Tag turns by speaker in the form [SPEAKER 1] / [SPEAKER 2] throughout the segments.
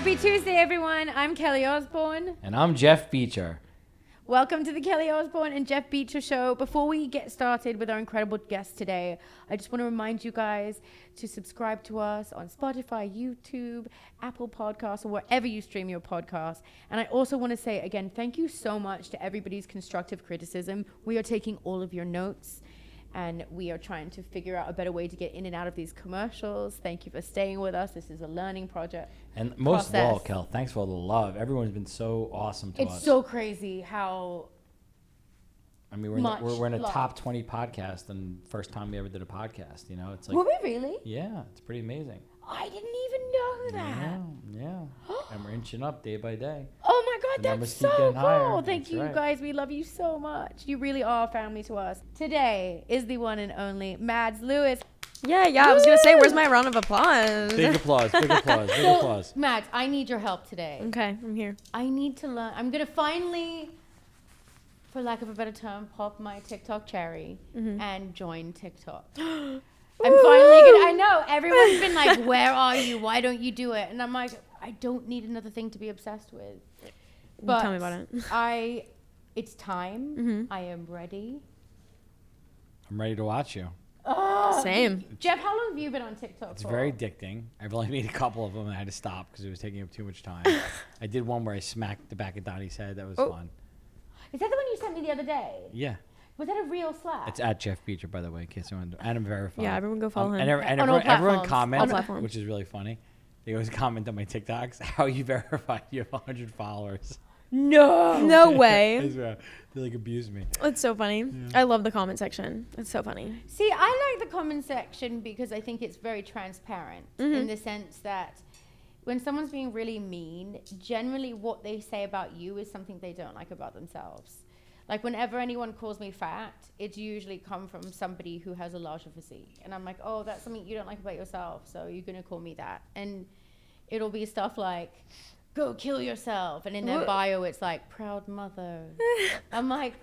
[SPEAKER 1] Happy Tuesday, everyone. I'm Kelly Osbourne.
[SPEAKER 2] And I'm Jeff Beecher.
[SPEAKER 1] Welcome to the Kelly Osbourne and Jeff Beecher Show. Before we get started with our incredible guest today, I just want to remind you guys to subscribe to us on Spotify, YouTube, Apple Podcasts, or wherever you stream your podcasts. And I also want to say, again, thank you so much to everybody's constructive criticism. We are taking all of your notes, and we are trying to figure out a better way to get in and out of these commercials. Thank you for staying with us. This is a learning project.
[SPEAKER 2] And most of all, Kel, thanks for all the love. Everyone's been so awesome to us.
[SPEAKER 1] It's so crazy how...
[SPEAKER 2] I mean, we're in a top 20 podcast, and first time we ever did a podcast. You know, it's like...
[SPEAKER 1] Were we really?
[SPEAKER 2] Yeah, it's pretty amazing.
[SPEAKER 1] I didn't even know that.
[SPEAKER 2] Yeah. And we're inching up day by day.
[SPEAKER 1] Oh my God,
[SPEAKER 2] The
[SPEAKER 1] that's
[SPEAKER 2] numbers
[SPEAKER 1] so
[SPEAKER 2] keep getting higher.
[SPEAKER 1] cool. Thank
[SPEAKER 2] That's
[SPEAKER 1] you
[SPEAKER 2] right.
[SPEAKER 1] guys. We love you so much. You really are family to us. Today is the one and only Mads Lewis.
[SPEAKER 3] Yeah. I was going to say, where's my round of applause?
[SPEAKER 2] Big applause, big applause.
[SPEAKER 1] Mads, I need your help today.
[SPEAKER 3] Okay, I'm here.
[SPEAKER 1] I need to learn. I'm going to finally, for lack of a better term, pop my TikTok cherry and join TikTok. I'm finally gonna, I know everyone's been like, where are you? Why don't you do it? And I'm like, I don't need another thing to be obsessed with. But
[SPEAKER 3] Tell me about it.
[SPEAKER 1] It's time. I am ready.
[SPEAKER 2] I'm ready to watch you.
[SPEAKER 3] Same.
[SPEAKER 1] Jeff, how long have you been on TikTok
[SPEAKER 2] It's
[SPEAKER 1] for?
[SPEAKER 2] very addicting. I've only made a couple of them, and I had to stop because it was taking up too much time. I did one where I smacked the back of Donnie's head. That was fun.
[SPEAKER 1] Is that the one you sent me the other day?
[SPEAKER 2] Yeah.
[SPEAKER 1] Was that a real slap?
[SPEAKER 2] It's at Jeff Beecher, by the way, in case anyone. And I'm verified.
[SPEAKER 3] Yeah, everyone go follow him.
[SPEAKER 2] And, and
[SPEAKER 1] On all
[SPEAKER 2] everyone
[SPEAKER 1] platforms.
[SPEAKER 2] comments,
[SPEAKER 3] All platforms.
[SPEAKER 2] which is really funny. They always comment on my TikToks, how you verified you have 100 followers.
[SPEAKER 3] No way.
[SPEAKER 2] They like abuse me.
[SPEAKER 3] It's so funny. I love the comment section. It's so funny.
[SPEAKER 1] See, I like the comment section because I think it's very transparent in the sense that when someone's being really mean, generally what they say about you is something they don't like about themselves. Like whenever anyone calls me fat, it's usually come from somebody who has a larger physique. And I'm like, oh, that's something you don't like about yourself, so you're going to call me that. And it'll be stuff like, go kill yourself. And in their bio, it's like, proud mother. I'm like,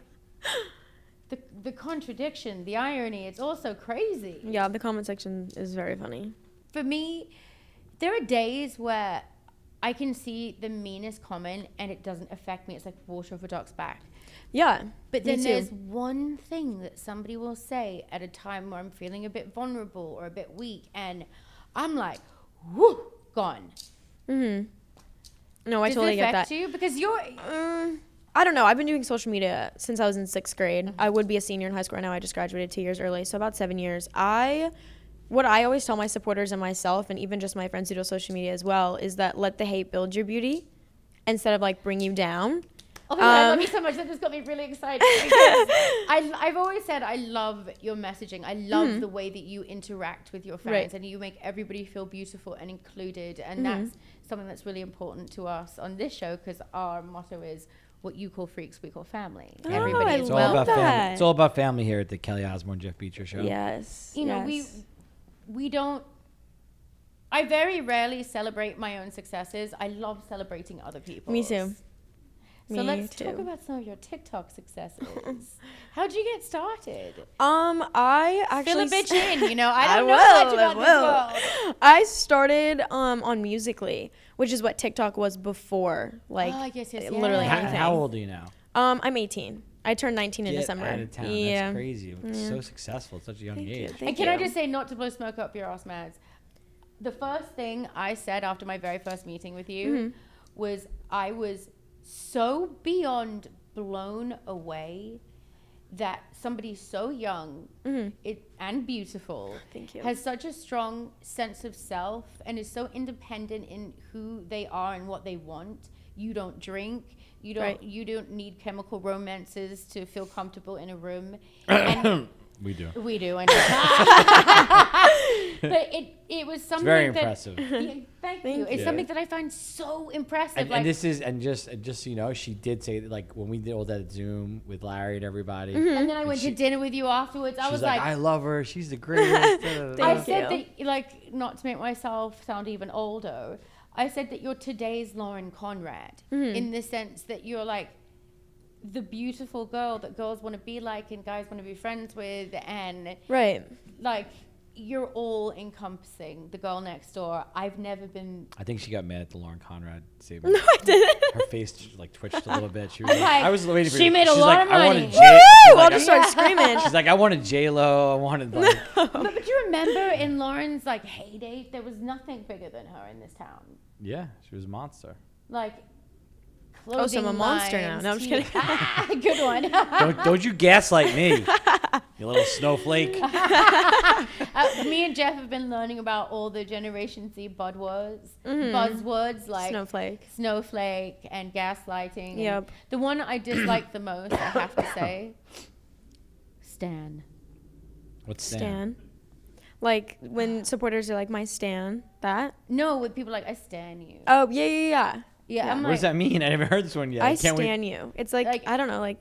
[SPEAKER 1] the contradiction, the irony, it's also crazy.
[SPEAKER 3] Yeah, the comment section is very funny.
[SPEAKER 1] For me, there are days where I can see the meanest comment and it doesn't affect me. It's like water off a duck's back.
[SPEAKER 3] Yeah.
[SPEAKER 1] But
[SPEAKER 3] me
[SPEAKER 1] then
[SPEAKER 3] too.
[SPEAKER 1] there's one thing that somebody will say at a time where I'm feeling a bit vulnerable or a bit weak, and I'm like, whoo, gone.
[SPEAKER 3] No, I
[SPEAKER 1] Does
[SPEAKER 3] totally
[SPEAKER 1] it
[SPEAKER 3] get
[SPEAKER 1] affect
[SPEAKER 3] that.
[SPEAKER 1] you? Because you're...
[SPEAKER 3] I don't know. I've been doing social media since I was in 6th grade. I would be a senior in high school right now. I just graduated 2 years early, so about 7 years. What I always tell my supporters and myself, and even just my friends who do social media as well, is that let the hate build your beauty instead of like bring you down.
[SPEAKER 1] Oh my God, I love you so much. That just got me really excited. Because I've always said I love your messaging. I love the way that you interact with your fans and you make everybody feel beautiful and included. And that's something that's really important to us on this show because our motto is what you call freaks, we call family.
[SPEAKER 3] Oh,
[SPEAKER 1] Everybody
[SPEAKER 3] I
[SPEAKER 1] is
[SPEAKER 2] It's all
[SPEAKER 3] love
[SPEAKER 2] about
[SPEAKER 3] that.
[SPEAKER 2] family. It's all about family here at the Kelly Osbourne Jeff Beecher Show.
[SPEAKER 3] Yes.
[SPEAKER 1] You know, we don't... I very rarely celebrate my own successes. I love celebrating other people's.
[SPEAKER 3] Me too.
[SPEAKER 1] So let's talk about some of your TikTok successes. How'd you get started?
[SPEAKER 3] I actually
[SPEAKER 1] Fill a bitch in, you know. I don't
[SPEAKER 3] I
[SPEAKER 1] know much
[SPEAKER 3] will,
[SPEAKER 1] about
[SPEAKER 3] I
[SPEAKER 1] this world.
[SPEAKER 3] I started on Musical.ly, which is what TikTok was before, like
[SPEAKER 1] yes,
[SPEAKER 3] literally
[SPEAKER 1] yeah.
[SPEAKER 3] anything.
[SPEAKER 2] How old are you now?
[SPEAKER 3] I'm 18. I turned 19 in
[SPEAKER 2] Get
[SPEAKER 3] December.
[SPEAKER 2] out of town.
[SPEAKER 3] Yeah.
[SPEAKER 2] That's crazy. It's so successful at such a young age.
[SPEAKER 1] And can I just say, not to blow smoke up your ass, Mads, the first thing I said after my very first meeting with you was I was so beyond blown away that somebody so young and beautiful
[SPEAKER 3] Thank you.
[SPEAKER 1] has such a strong sense of self and is so independent in who they are and what they want. You don't drink. You don't need chemical romances to feel comfortable in a room. And
[SPEAKER 2] We do.
[SPEAKER 1] we do, I know. But it was something
[SPEAKER 2] very
[SPEAKER 1] that,
[SPEAKER 2] impressive.
[SPEAKER 1] Yeah, thank you. It's
[SPEAKER 2] you.
[SPEAKER 1] something that I find so impressive.
[SPEAKER 2] And this is, and just so you know, she did say that, like, when we did all that Zoom with Larry and everybody.
[SPEAKER 1] and then I went to dinner with you afterwards. I
[SPEAKER 2] She's
[SPEAKER 1] was
[SPEAKER 2] like,
[SPEAKER 1] like,
[SPEAKER 2] I love her. She's the greatest.
[SPEAKER 1] I
[SPEAKER 3] Thank
[SPEAKER 1] said
[SPEAKER 3] you.
[SPEAKER 1] that, like, not to make myself sound even older, I said that you're today's Lauren Conrad in the sense that you're like the beautiful girl that girls want to be like and guys want to be friends with, and
[SPEAKER 3] Right.
[SPEAKER 1] like you're all encompassing. The girl next door. I've never been.
[SPEAKER 2] I think she got mad at the Lauren Conrad statement.
[SPEAKER 3] No, I didn't.
[SPEAKER 2] Her face like twitched a little bit. She was like,
[SPEAKER 1] Like,
[SPEAKER 2] I was waiting for
[SPEAKER 1] she
[SPEAKER 2] you.
[SPEAKER 1] made a
[SPEAKER 2] She's
[SPEAKER 1] lot
[SPEAKER 2] like,
[SPEAKER 1] of
[SPEAKER 2] I
[SPEAKER 1] money.
[SPEAKER 2] wanted J.
[SPEAKER 3] Woo!
[SPEAKER 2] She's
[SPEAKER 3] I'll
[SPEAKER 2] like,
[SPEAKER 3] just start screaming.
[SPEAKER 2] she's like, I wanted J-Lo. I wanted like.
[SPEAKER 1] But you remember in Lauren's like heyday, there was nothing bigger than her in this town.
[SPEAKER 2] Yeah, she was a monster.
[SPEAKER 1] Like.
[SPEAKER 3] Oh, so I'm a monster now.
[SPEAKER 1] lines,
[SPEAKER 3] No, I'm just
[SPEAKER 1] tea-
[SPEAKER 3] kidding.
[SPEAKER 1] Good one.
[SPEAKER 2] Don't you gaslight me, you little snowflake.
[SPEAKER 1] Me and Jeff have been learning about all the Generation Z buzzwords, like snowflake and gaslighting. And
[SPEAKER 3] Yep.
[SPEAKER 1] the one I dislike the most, I have to say, Stan.
[SPEAKER 2] What's Stan?
[SPEAKER 3] Stan. Like when supporters are like, my Stan, that.
[SPEAKER 1] No, with people like, I stan you.
[SPEAKER 3] Oh, yeah.
[SPEAKER 1] Yeah, I'm
[SPEAKER 2] What
[SPEAKER 1] like,
[SPEAKER 2] does that mean? I never heard this one yet.
[SPEAKER 3] I
[SPEAKER 2] can't wait.
[SPEAKER 3] stan you. It's like, I don't know, like,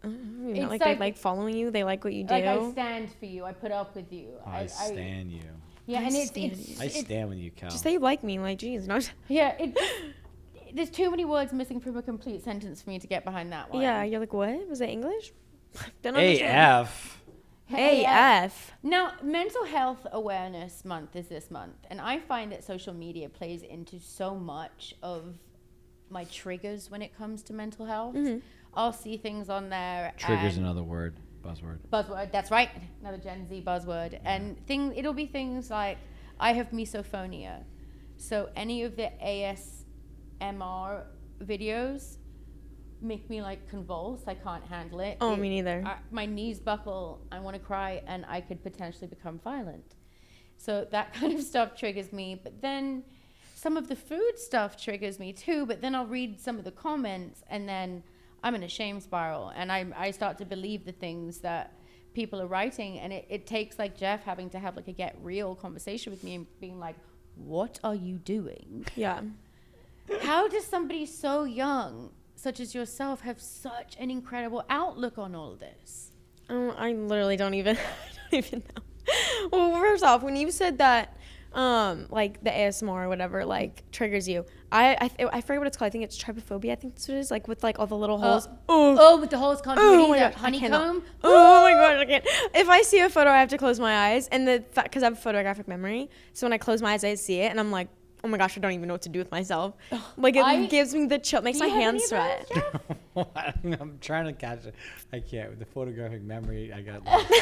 [SPEAKER 1] It's
[SPEAKER 3] like
[SPEAKER 1] like-
[SPEAKER 3] they like following you. They like what you do.
[SPEAKER 1] like I stand for you. I put up with you.
[SPEAKER 2] I stan you.
[SPEAKER 1] Yeah,
[SPEAKER 3] I
[SPEAKER 1] and
[SPEAKER 3] stan
[SPEAKER 1] it's
[SPEAKER 2] I stand with you, Cal.
[SPEAKER 3] Just say you like me. Like, geez, no.
[SPEAKER 1] yeah. There's too many words missing from a complete sentence for me to get behind that one.
[SPEAKER 3] Yeah, you're like, what? Was that English? Don't understand.
[SPEAKER 2] AF.
[SPEAKER 3] AF.
[SPEAKER 1] Now, Mental Health Awareness Month is this month, and I find that social media plays into so much of my triggers when it comes to mental health. I'll see things on there.
[SPEAKER 2] Triggers
[SPEAKER 1] and
[SPEAKER 2] another word. Buzzword.
[SPEAKER 1] buzzword. That's right, another Gen Z buzzword. And it'll be things like, I have misophonia, so any of the ASMR videos make me like convulse. I can't handle it.
[SPEAKER 3] Oh, me neither.
[SPEAKER 1] My knees buckle. I want to cry, and I could potentially become violent. So that kind of stuff triggers me. But then some of the food stuff triggers me too. But then I'll read some of the comments, and then I'm in a shame spiral, and I start to believe the things that people are writing. And it takes like Jeff having to have like a get real conversation with me and being like, what are you doing?
[SPEAKER 3] Yeah.
[SPEAKER 1] How does somebody so young, such as yourself, have such an incredible outlook on all of this?
[SPEAKER 3] I literally don't even know. Well, first off, when you said that, like the ASMR or whatever, like triggers you, I forget what it's called. I think it's trypophobia. I think that's what it is. Like with like all the little holes.
[SPEAKER 1] With the holes continuity,
[SPEAKER 3] Oh my
[SPEAKER 1] the
[SPEAKER 3] God, I cannot.
[SPEAKER 1] honeycomb.
[SPEAKER 3] Oh my god, I can't. If I see a photo, I have to close my eyes, and because I have photographic memory, so when I close my eyes, I see it, and I'm like, oh my gosh, I don't even know what to do with myself. Like it gives me the chill, makes my hands sweat.
[SPEAKER 2] I'm trying to catch it. I can't. With the photographic memory, I got like, the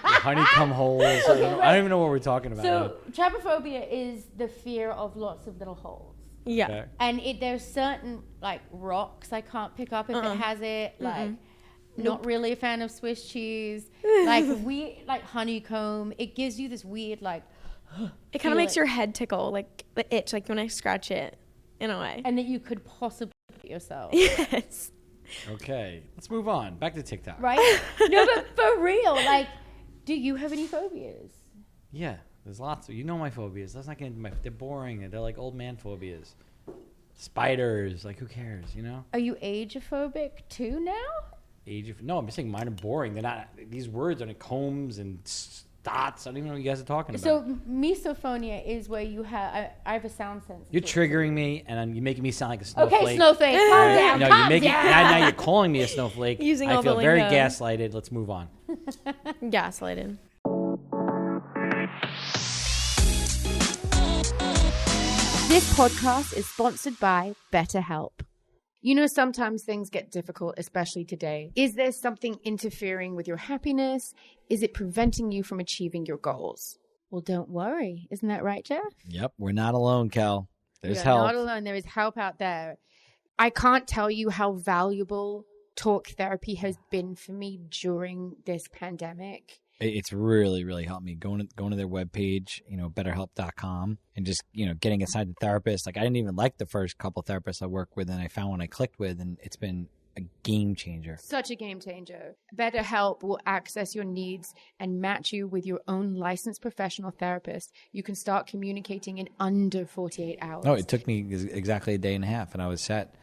[SPEAKER 2] honeycomb holes. I don't even know what we're talking about.
[SPEAKER 1] So trypophobia is the fear of lots of little holes.
[SPEAKER 3] Yeah.
[SPEAKER 2] Okay.
[SPEAKER 1] And there's certain like rocks I can't pick up if it has it. Like, not really a fan of Swiss cheese. Like honeycomb. It gives you this weird like.
[SPEAKER 3] It kind of makes your head tickle, like the itch, like when I scratch it, in a way.
[SPEAKER 1] And that you could possibly hurt yourself.
[SPEAKER 3] Yes.
[SPEAKER 2] Okay, let's move on. Back to TikTok.
[SPEAKER 1] Right? No, but for real, like, do you have any phobias?
[SPEAKER 2] Yeah, there's lots of. You know my phobias. Let's not get into they're boring. They're like old man phobias. Spiders, like who cares, you know?
[SPEAKER 1] Are you agophobic too now?
[SPEAKER 2] No, I'm just saying mine are boring. They're not. These words are like combs and dots. I don't even know what you guys are talking about.
[SPEAKER 1] So misophonia is where you have. I have a sound sense.
[SPEAKER 2] You're triggering me, and you're making me sound like a snowflake.
[SPEAKER 1] Okay, snowflake. Calm down.
[SPEAKER 2] No,
[SPEAKER 1] calm
[SPEAKER 2] you're making.
[SPEAKER 1] down.
[SPEAKER 2] Now you're calling me a snowflake.
[SPEAKER 3] Using
[SPEAKER 2] I
[SPEAKER 3] all the
[SPEAKER 2] feel very
[SPEAKER 3] lingo.
[SPEAKER 2] gaslighted. Let's move on.
[SPEAKER 3] Gaslighted.
[SPEAKER 1] This podcast is sponsored by BetterHelp. You know, sometimes things get difficult, especially today. Is there something interfering with your happiness? Is it preventing you from achieving your goals? Well, don't worry. Isn't that right, Jeff?
[SPEAKER 2] Yep, we're not alone, Cal. There's
[SPEAKER 1] You're
[SPEAKER 2] help.
[SPEAKER 1] not alone. There is help out there. I can't tell you how valuable talk therapy has been for me during this pandemic.
[SPEAKER 2] It's really, really helped me going to their webpage, betterhelp.com, and just, getting inside the therapist. Like, I didn't even like the first couple therapists I worked with, and I found one I clicked with, and it's been a game changer.
[SPEAKER 1] Such a game changer. BetterHelp will access your needs and match you with your own licensed professional therapist. You can start communicating in under 48 hours.
[SPEAKER 2] No, it took me exactly a day and a half, and I was set.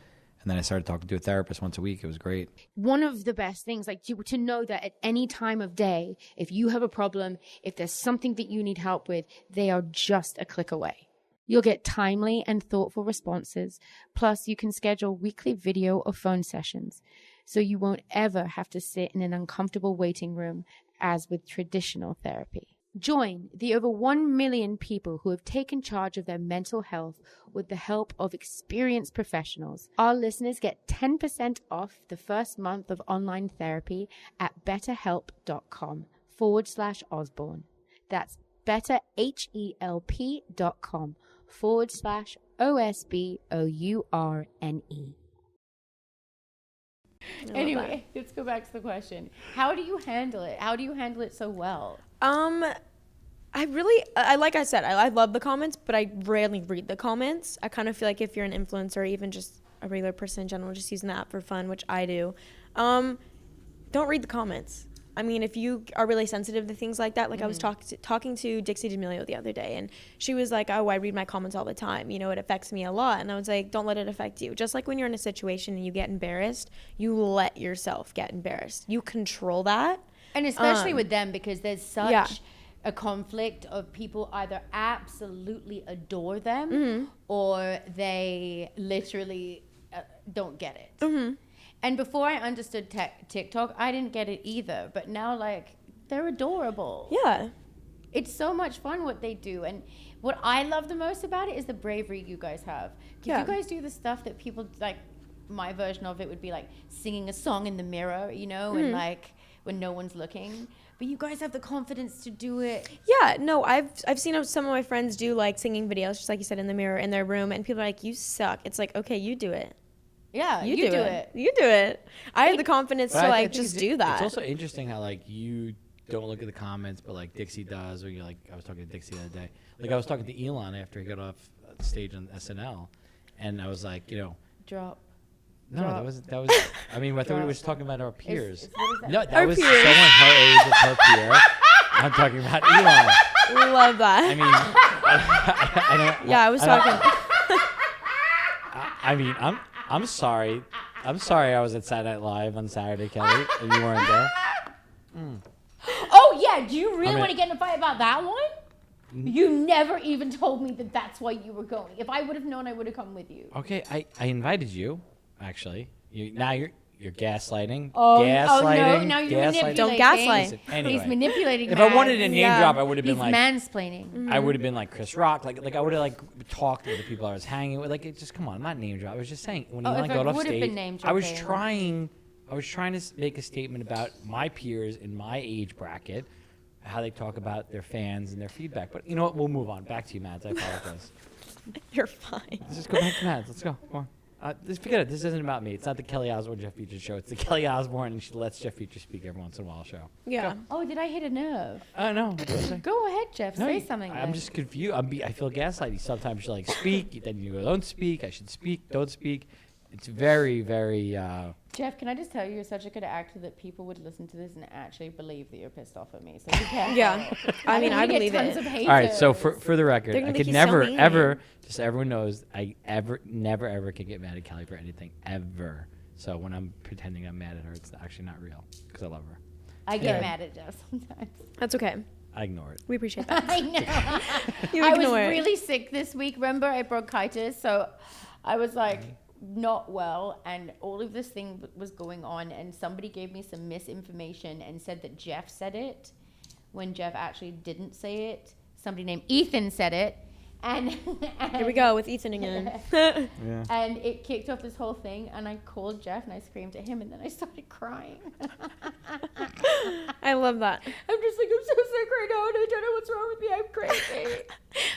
[SPEAKER 2] And then I started talking to a therapist once a week. It was great.
[SPEAKER 1] One of the best things, like to know that at any time of day, if you have a problem, if there's something that you need help with, they are just a click away. You'll get timely and thoughtful responses. Plus, you can schedule weekly video or phone sessions, so you won't ever have to sit in an uncomfortable waiting room as with traditional therapy.
[SPEAKER 4] Join the over 1 million people who have taken charge of their mental health with the help of experienced professionals. Our listeners get 10% off the first month of online therapy at betterhelp.com/Osborne. That's betterhelp.com/OSBOURNE.
[SPEAKER 1] Anyway, let's go back to the question. How do you handle it? How do you handle it so well?
[SPEAKER 3] Like I said, I love the comments, but I rarely read the comments. I kind of feel like if you're an influencer or even just a regular person in general, just using the app for fun, which I do, don't read the comments. I mean, if you are really sensitive to things like that, like I was talking to Dixie D'Amelio the other day, and she was like, oh, I read my comments all the time. You know, it affects me a lot. And I was like, don't let it affect you. Just like when you're in a situation and you get embarrassed, you let yourself get embarrassed. You control that.
[SPEAKER 1] And especially with them, because there's such a conflict of people either absolutely adore them or they literally don't get it. And before I understood TikTok, I didn't get it either. But now, like, they're adorable.
[SPEAKER 3] Yeah.
[SPEAKER 1] It's so much fun what they do. And what I love the most about it is the bravery you guys have.
[SPEAKER 3] Yeah.
[SPEAKER 1] You guys do the stuff that people, like, my version of it would be, like, singing a song in the mirror, you know, and, like, when no one's looking. But you guys have the confidence to do it.
[SPEAKER 3] Yeah, no, I've seen some of my friends do, like, singing videos, just like you said, in the mirror in their room. And people are like, you suck. It's like, okay, you do it.
[SPEAKER 1] Yeah, you do it.
[SPEAKER 3] You do it. I have the confidence to, like, just do that.
[SPEAKER 2] It's also interesting how, like, you don't look at the comments, but, like, Dixie does. Or you're like, I was talking to Dixie the other day. Like, I was talking to Elon after he got off stage on SNL. And I was like, you know.
[SPEAKER 1] Drop.
[SPEAKER 2] No, that was. I mean, I thought we were talking about our peers.
[SPEAKER 1] What is that?
[SPEAKER 2] No, that
[SPEAKER 3] Our
[SPEAKER 2] was
[SPEAKER 3] peers.
[SPEAKER 2] someone her age with her peer. I'm talking about Elon.
[SPEAKER 3] Love that.
[SPEAKER 2] I mean, I don't.
[SPEAKER 3] Yeah, I was talking.
[SPEAKER 2] I mean, I'm sorry. I'm sorry I was at Saturday Night Live on Saturday, Kelly, and you weren't there.
[SPEAKER 1] Oh, yeah. Do you really
[SPEAKER 2] mean-
[SPEAKER 1] want to get in a fight about that one? You never even told me that that's why you were going. If I would have known, I would have come with you.
[SPEAKER 2] Okay, I invited you, actually. Now you're gaslighting.
[SPEAKER 1] Oh,
[SPEAKER 2] gaslighting.
[SPEAKER 1] no, now you're
[SPEAKER 2] gaslighting.
[SPEAKER 1] manipulating.
[SPEAKER 3] Don't gaslight.
[SPEAKER 2] Listen, anyway,
[SPEAKER 1] He's manipulating.
[SPEAKER 2] if I wanted a name
[SPEAKER 3] Yeah.
[SPEAKER 2] drop, I would have
[SPEAKER 1] He's
[SPEAKER 2] been like,
[SPEAKER 1] mansplaining.
[SPEAKER 2] I would have been like Chris Rock. Like I would have like talked to the people I was hanging with. Like, just come on, I'm not name drop. I was just saying when
[SPEAKER 1] Oh,
[SPEAKER 2] Elon
[SPEAKER 1] if I
[SPEAKER 2] got off
[SPEAKER 1] would have
[SPEAKER 2] stage,
[SPEAKER 1] been name
[SPEAKER 2] I was
[SPEAKER 1] dropping.
[SPEAKER 2] trying to make a statement about my peers in my age bracket, how they talk about their fans and their feedback. But you know what? We'll move on. Back to you, Mads. I apologize.
[SPEAKER 3] You're fine.
[SPEAKER 2] Let's just go back to Mads. Let's go. Come on. Just forget it. This isn't about me. It's not the Kelly Osbourne Jeff Features show. It's the Kelly Osbourne and she lets Jeff Features speak every once in a while show.
[SPEAKER 3] Yeah.
[SPEAKER 1] Oh, did I hit a nerve?
[SPEAKER 2] No.
[SPEAKER 1] Go ahead, Jeff.
[SPEAKER 2] No,
[SPEAKER 1] Say
[SPEAKER 2] you-
[SPEAKER 1] something.
[SPEAKER 2] I'm
[SPEAKER 1] then.
[SPEAKER 2] just confused. I feel gaslighty. Sometimes you like speak, then you go, don't speak. I should speak, don't speak. It's very, very.
[SPEAKER 1] Jeff, can I just tell you, you're such a good actor that people would listen to this and actually believe that you're pissed off at me. So be careful.
[SPEAKER 3] Yeah. I mean, I
[SPEAKER 1] We get
[SPEAKER 3] believe
[SPEAKER 1] tons
[SPEAKER 3] it.
[SPEAKER 1] of haters.
[SPEAKER 2] All right. So for the record,
[SPEAKER 3] They're
[SPEAKER 2] I
[SPEAKER 3] gonna
[SPEAKER 2] could
[SPEAKER 3] think he's so
[SPEAKER 2] never,
[SPEAKER 3] mean.
[SPEAKER 2] ever, just so everyone knows, I never, ever can get mad at Kelly for anything ever. So when I'm pretending I'm mad at her, it's actually not real because I love her.
[SPEAKER 1] I get
[SPEAKER 3] Yeah.
[SPEAKER 1] mad at Jeff sometimes.
[SPEAKER 3] That's okay.
[SPEAKER 2] I ignore it.
[SPEAKER 3] We appreciate that.
[SPEAKER 1] I know.
[SPEAKER 3] You
[SPEAKER 1] I was
[SPEAKER 3] ignore it.
[SPEAKER 1] really sick this week. Remember, I bronchitis, so I was like not well, and all of this thing was going on. And somebody gave me some misinformation and said that Jeff said it when Jeff actually didn't say it. Somebody named Ethan said it, and
[SPEAKER 3] Here we go with Ethan again.
[SPEAKER 2] Yeah.
[SPEAKER 1] And it kicked off this whole thing, and I called Jeff and I screamed at him, and then I started crying.
[SPEAKER 3] I love that.
[SPEAKER 1] I'm just like, I'm so sick right now, and I don't know what's wrong with me. I'm crazy.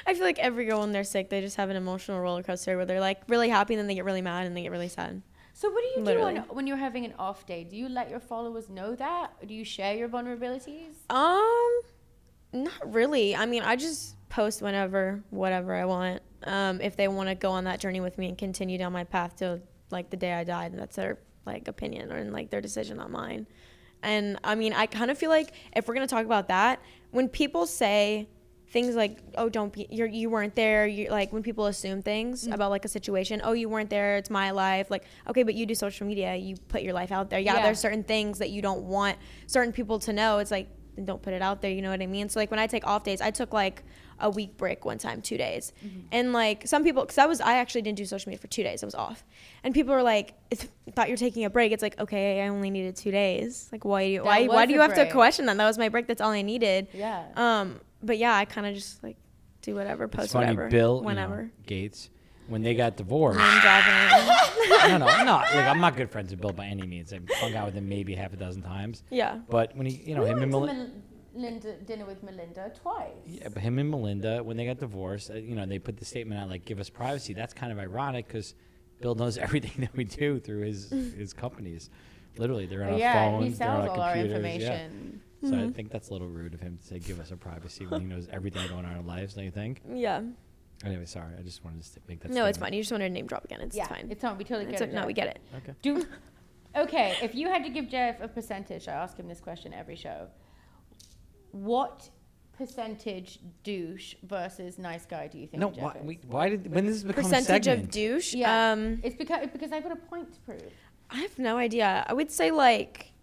[SPEAKER 3] I feel like every girl when they're sick, they just have an emotional roller coaster where they're like really happy and then they get really mad and they get really sad.
[SPEAKER 1] So what do you
[SPEAKER 3] Literally.
[SPEAKER 1] do when you're having an off day? Do you let your followers know that? Or do you share your vulnerabilities?
[SPEAKER 3] Not really. I mean, I just post whatever I want. If they want to go on that journey with me and continue down my path to like the day I die, then that's their like opinion or like their decision, not mine. And I mean, I kind of feel like if we're gonna talk about that, when people say things like, "Oh, don't be, you weren't there," you like when people assume things about like a situation. "Oh, you weren't there. It's my life." Like, okay, but you do social media. You put your life out there. Yeah, there's certain things that you don't want certain people to know. It's like, then don't put it out there. You know what I mean? So like when I take off days, I took like a week break one time, 2 days. And like some people, because I actually didn't do social media for 2 days. I was off. And people were like, thought you're taking a break. It's like, okay, I only needed 2 days. Like why do you have to
[SPEAKER 1] break.
[SPEAKER 3] question that? That was my break. That's all I needed.
[SPEAKER 1] Yeah.
[SPEAKER 3] But yeah, I kind of just like do whatever,
[SPEAKER 2] It's
[SPEAKER 3] post
[SPEAKER 2] funny,
[SPEAKER 3] whatever,
[SPEAKER 2] Bill,
[SPEAKER 3] whenever.
[SPEAKER 2] Gates, when they got divorced.
[SPEAKER 3] Name dropping.
[SPEAKER 2] No, I'm not good friends with Bill by any means. I've hung out with him maybe half a dozen times.
[SPEAKER 3] Yeah.
[SPEAKER 2] But when he, him
[SPEAKER 1] We
[SPEAKER 2] and
[SPEAKER 1] went to
[SPEAKER 2] Melinda.
[SPEAKER 1] dinner with Melinda twice.
[SPEAKER 2] Yeah, but him and Melinda, when they got divorced, they put the statement out like, "Give us privacy." That's kind of ironic because Bill knows everything that we do through his companies. Literally, they're on our phones,
[SPEAKER 1] he
[SPEAKER 2] they're on
[SPEAKER 1] sells
[SPEAKER 2] our
[SPEAKER 1] all our
[SPEAKER 2] computers.
[SPEAKER 1] information.
[SPEAKER 2] Yeah. So I think that's a little rude of him to say, "Give us our privacy" when he knows everything going on in our lives. Don't you think?
[SPEAKER 3] Yeah.
[SPEAKER 2] Anyway, sorry, I just wanted to make that.
[SPEAKER 3] No, it's
[SPEAKER 2] statement.
[SPEAKER 3] fine. You just wanted to name drop again. It's
[SPEAKER 1] Yeah,
[SPEAKER 3] fine.
[SPEAKER 1] it's fine. We totally
[SPEAKER 3] It's
[SPEAKER 1] get it.
[SPEAKER 3] no,
[SPEAKER 1] Jeff.
[SPEAKER 3] we get it.
[SPEAKER 2] Okay.
[SPEAKER 1] Okay, if you had to give Jeff a percentage, I ask him this question every show. What percentage douche versus nice guy do you think
[SPEAKER 2] No,
[SPEAKER 1] Jeff is?
[SPEAKER 2] when this become a
[SPEAKER 3] Percentage
[SPEAKER 2] segment?
[SPEAKER 3] of douche.
[SPEAKER 1] Yeah, it's because I've got a point to prove.
[SPEAKER 3] I have no idea. I would say like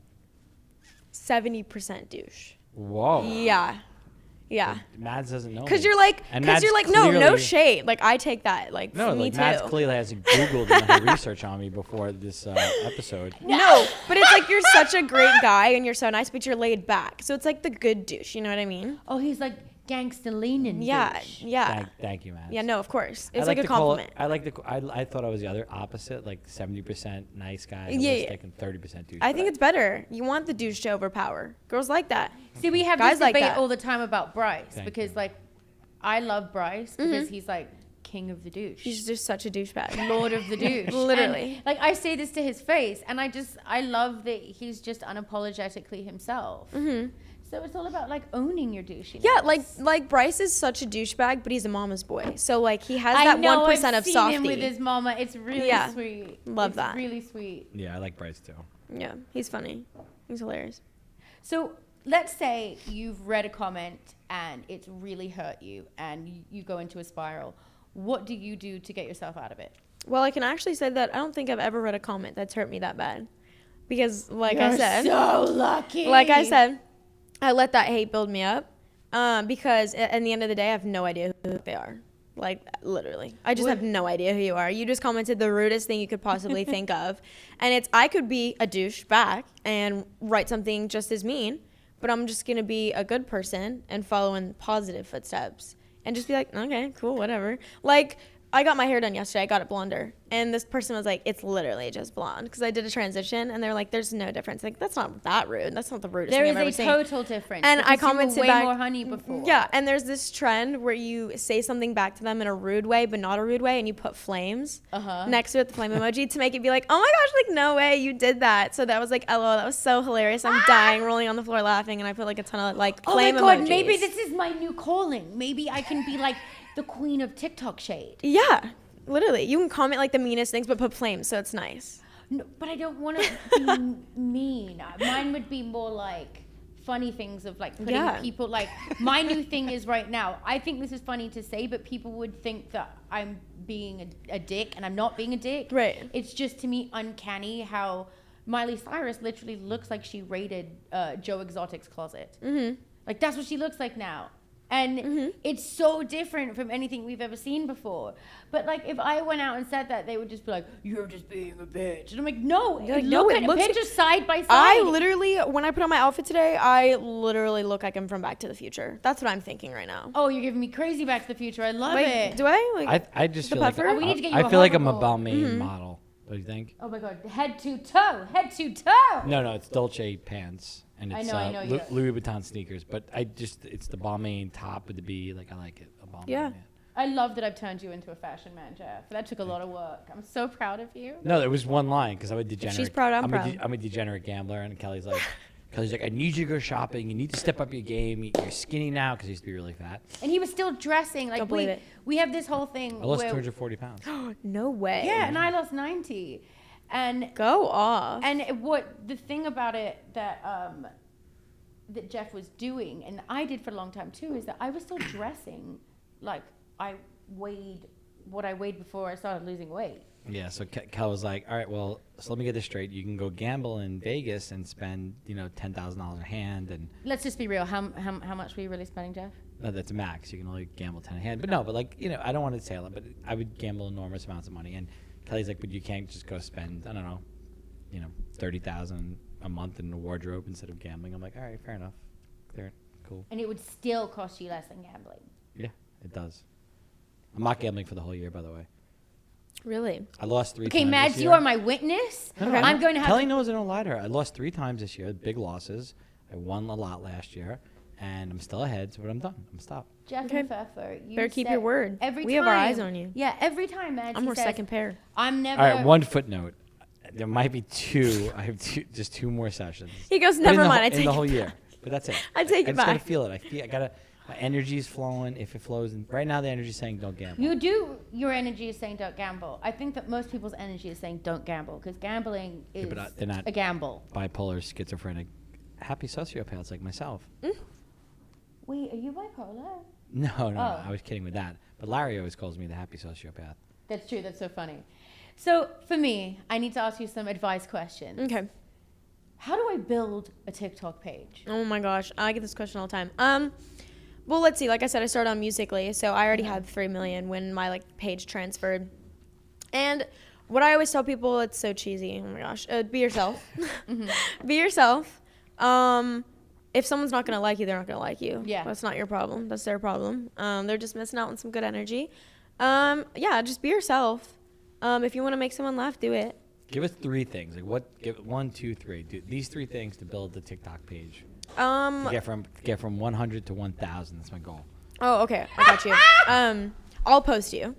[SPEAKER 3] 70% douche.
[SPEAKER 2] Whoa.
[SPEAKER 3] Yeah. Yeah.
[SPEAKER 2] Mads doesn't know.
[SPEAKER 3] Because
[SPEAKER 2] me.
[SPEAKER 3] you're like,
[SPEAKER 2] And
[SPEAKER 3] because
[SPEAKER 2] Mads
[SPEAKER 3] you're like, no
[SPEAKER 2] clearly-
[SPEAKER 3] shade. Like I take that. Like
[SPEAKER 2] No,
[SPEAKER 3] me
[SPEAKER 2] like
[SPEAKER 3] too.
[SPEAKER 2] Mads clearly hasn't Googled and done research on me before this episode.
[SPEAKER 3] No, but it's like you're such a great guy and you're so nice, but you're laid back. So it's like the good douche. You know what I mean?
[SPEAKER 1] Oh, he's like gangster leaning.
[SPEAKER 3] Yeah.
[SPEAKER 1] douche.
[SPEAKER 3] Yeah.
[SPEAKER 2] Thank you, Mads.
[SPEAKER 3] Yeah. No, of course. It's
[SPEAKER 2] I
[SPEAKER 3] like a
[SPEAKER 2] to call
[SPEAKER 3] compliment.
[SPEAKER 2] it, I thought I was the other opposite, like 70% nice guy,
[SPEAKER 3] Yeah,
[SPEAKER 2] holistic, and 30% douche.
[SPEAKER 3] I think it's better. You want the douche to overpower. Girls like that.
[SPEAKER 1] See, we have
[SPEAKER 3] Guys
[SPEAKER 1] this
[SPEAKER 3] like
[SPEAKER 1] debate
[SPEAKER 3] that.
[SPEAKER 1] all the time about Bryce
[SPEAKER 2] Thank
[SPEAKER 1] because,
[SPEAKER 2] you.
[SPEAKER 1] like, I love Bryce because he's like king of the douche.
[SPEAKER 3] He's just such a douchebag.
[SPEAKER 1] Lord of the douche.
[SPEAKER 3] Literally.
[SPEAKER 1] And, like, I say this to his face, and I love that he's just unapologetically himself. So it's all about, like, owning your douchiness.
[SPEAKER 3] Yeah, like Bryce is such a douchebag, but he's a mama's boy. So like he has
[SPEAKER 1] I
[SPEAKER 3] that
[SPEAKER 1] know,
[SPEAKER 3] 1%
[SPEAKER 1] I've
[SPEAKER 3] of
[SPEAKER 1] seen
[SPEAKER 3] softy.
[SPEAKER 1] him with his mama. It's really
[SPEAKER 3] Yeah.
[SPEAKER 1] sweet.
[SPEAKER 3] Love
[SPEAKER 1] It's
[SPEAKER 3] that.
[SPEAKER 1] really sweet.
[SPEAKER 2] Yeah, I like Bryce too.
[SPEAKER 3] Yeah, he's funny. He's hilarious.
[SPEAKER 1] So let's say you've read a comment and it's really hurt you and you go into a spiral. What do you do to get yourself out of it?
[SPEAKER 3] Well, I can actually say that I don't think I've ever read a comment that's hurt me that bad. Because like I said,
[SPEAKER 1] so lucky.
[SPEAKER 3] like I said, I let that hate build me up. Because at the end of the day, I have no idea who they are. Like, literally. I just have no idea who you are. You just commented the rudest thing you could possibly think of. And I could be a douche back and write something just as mean, but I'm just going to be a good person and follow in positive footsteps and just be like, okay, cool, whatever. Like, I got my hair done yesterday. I got it blonder. And this person was like, it's literally just blonde. Because I did a transition. And they're like, there's no difference. Like, that's not that rude. That's not the rudest
[SPEAKER 1] There
[SPEAKER 3] thing
[SPEAKER 1] is
[SPEAKER 3] I've ever
[SPEAKER 1] a
[SPEAKER 3] seen.
[SPEAKER 1] total difference.
[SPEAKER 3] And I
[SPEAKER 1] because you were
[SPEAKER 3] commented
[SPEAKER 1] way
[SPEAKER 3] back,
[SPEAKER 1] more honey before.
[SPEAKER 3] Yeah, and there's this trend where you say something back to them in a rude way, but not a rude way, and you put flames next to it, the flame emoji, to make it be like, oh my gosh, like, no way, you did that. So that was like, LOL, that was so hilarious. I'm dying, rolling on the floor laughing, and I put like a ton of like
[SPEAKER 1] Oh my
[SPEAKER 3] flame
[SPEAKER 1] god,
[SPEAKER 3] emojis.
[SPEAKER 1] maybe this is my new calling. Maybe I can be like the queen of TikTok shade.
[SPEAKER 3] Yeah, literally. You can comment like the meanest things, but put flames, so it's nice.
[SPEAKER 1] No, but I don't want to be mean. Mine would be more like funny things of like putting
[SPEAKER 3] Yeah.
[SPEAKER 1] people like my new thing is right now. I think this is funny to say, but people would think that I'm being a dick, and I'm not being a dick.
[SPEAKER 3] Right.
[SPEAKER 1] It's just to me uncanny how Miley Cyrus literally looks like she raided Joe Exotic's closet. Mm-hmm. Like that's what she looks like now. And it's so different from anything we've ever seen before. But like, if I went out and said that, they would just be like, "You're just being a bitch." And I'm like, "No,
[SPEAKER 3] You're like,
[SPEAKER 1] look
[SPEAKER 3] no, it
[SPEAKER 1] at
[SPEAKER 3] looks-
[SPEAKER 1] pictures side by side."
[SPEAKER 3] I literally, when I put on my outfit today, I literally look like I'm from Back to the Future. That's what I'm thinking right now.
[SPEAKER 1] Oh, you're giving me crazy Back to the Future. I love
[SPEAKER 3] Like,
[SPEAKER 1] it.
[SPEAKER 3] do I? Like,
[SPEAKER 2] I just
[SPEAKER 3] the
[SPEAKER 2] feel like
[SPEAKER 3] puffer?
[SPEAKER 1] Oh, we need to get you
[SPEAKER 2] I
[SPEAKER 1] a
[SPEAKER 2] feel like I'm a
[SPEAKER 1] hoverboard.
[SPEAKER 2] Balmain model. What do you think?
[SPEAKER 1] Oh my god, head to toe, head to toe.
[SPEAKER 2] No, it's Dolce pants and
[SPEAKER 1] I
[SPEAKER 2] it's
[SPEAKER 1] know, I know, you don't-
[SPEAKER 2] Louis Vuitton sneakers. But it's the Balmain top with the B. Like I like it. A Balmain.
[SPEAKER 3] Yeah.
[SPEAKER 2] Man.
[SPEAKER 1] I love that I've turned you into a fashion man, Jeff. That took a lot of work. I'm so proud of you.
[SPEAKER 2] No, there was one line because I'm a degenerate.
[SPEAKER 3] she's proud, I'm proud.
[SPEAKER 2] I'm a degenerate gambler, and Kelly's like, I need you to go shopping. You need to step up your game. You're skinny now because he used to be really fat.
[SPEAKER 1] And he was still dressing like
[SPEAKER 3] Don't believe it.
[SPEAKER 1] we have this whole thing
[SPEAKER 2] I lost
[SPEAKER 1] where
[SPEAKER 2] 240 pounds.
[SPEAKER 3] no way.
[SPEAKER 1] yeah, and I lost 90. And
[SPEAKER 3] Go off.
[SPEAKER 1] what the thing about it that Jeff was doing, and I did for a long time too, is that I was still dressing like I weighed what I weighed before I started losing weight.
[SPEAKER 2] Yeah, so Kel was like, all right, well, so let me get this straight. You can go gamble in Vegas and spend, $10,000 a hand, and
[SPEAKER 1] Let's just be real. How much were you really spending, Jeff?
[SPEAKER 2] no, that's a max. You can only gamble 10 a hand. But no, but like, I don't want to say a lot, but I would gamble enormous amounts of money. And Kelly's like, but you can't just go spend, I don't know, $30,000 a month in a wardrobe instead of gambling. I'm like, all right, fair enough. Cool.
[SPEAKER 1] and it would still cost you less than gambling.
[SPEAKER 2] Yeah, it does. I'm not gambling for the whole year, by the way.
[SPEAKER 3] Really?
[SPEAKER 2] I lost 3
[SPEAKER 1] Okay,
[SPEAKER 2] times
[SPEAKER 1] Mads,
[SPEAKER 2] this
[SPEAKER 1] you
[SPEAKER 2] year.
[SPEAKER 1] are my witness.
[SPEAKER 2] No,
[SPEAKER 1] I'm going to have
[SPEAKER 2] Kelly
[SPEAKER 1] to.
[SPEAKER 2] knows I don't lie to her. I lost 3 times this year, big losses. I won a lot last year, and I'm still ahead, so I'm done. I'm stopped.
[SPEAKER 1] Jeff
[SPEAKER 3] Okay.
[SPEAKER 1] and Pfeffer, you
[SPEAKER 3] Better keep
[SPEAKER 1] said
[SPEAKER 3] your word.
[SPEAKER 1] Every
[SPEAKER 3] We
[SPEAKER 1] time,
[SPEAKER 3] have our eyes on you.
[SPEAKER 1] Yeah, every time, Mads.
[SPEAKER 3] I'm
[SPEAKER 1] he
[SPEAKER 3] her
[SPEAKER 1] says,
[SPEAKER 3] second pair.
[SPEAKER 1] I'm never.
[SPEAKER 2] All right, one footnote. There might be 2. I have just 2 more sessions.
[SPEAKER 3] He goes,
[SPEAKER 2] But in
[SPEAKER 3] never
[SPEAKER 2] the
[SPEAKER 3] mind.
[SPEAKER 2] whole-
[SPEAKER 3] I take
[SPEAKER 2] in the
[SPEAKER 3] it
[SPEAKER 2] whole
[SPEAKER 3] back.
[SPEAKER 2] year. But that's it.
[SPEAKER 3] I take
[SPEAKER 2] I
[SPEAKER 3] it
[SPEAKER 2] just gotta
[SPEAKER 3] back.
[SPEAKER 2] feel it. I gotta. My energy's flowing. If it flows, and right now the energy's saying don't gamble.
[SPEAKER 1] You do. Your energy is saying don't gamble. I think that most people's energy is saying don't gamble because gambling is
[SPEAKER 2] but they're not-
[SPEAKER 1] a gamble.
[SPEAKER 2] Bipolar, schizophrenic, happy sociopaths like myself.
[SPEAKER 1] Wait, are you bipolar?
[SPEAKER 2] No,
[SPEAKER 1] Oh.
[SPEAKER 2] I was kidding with that. But Larry always calls me the happy sociopath.
[SPEAKER 1] That's true. That's so funny. So for me, I need to ask you some advice questions.
[SPEAKER 3] Okay.
[SPEAKER 1] How do I build a TikTok page?
[SPEAKER 3] Oh my gosh, I get this question all the time. Well, let's see. Like I said, I started on Musical.ly, so I already had 3 million when my page transferred. And what I always tell people, it's so cheesy. Oh my gosh, be yourself. Be yourself. If someone's not gonna like you, they're not gonna like you.
[SPEAKER 1] Yeah.
[SPEAKER 3] That's not your problem. That's their problem. They're just missing out on some good energy. Yeah, just be yourself. If you want to make someone laugh, do it.
[SPEAKER 2] Give us 3 things. Like what? Give 1, 2, 3. Do these 3 things to build the TikTok page. To get from 100 to 1,000. That's my goal.
[SPEAKER 3] Oh, okay. I got you. I'll post you.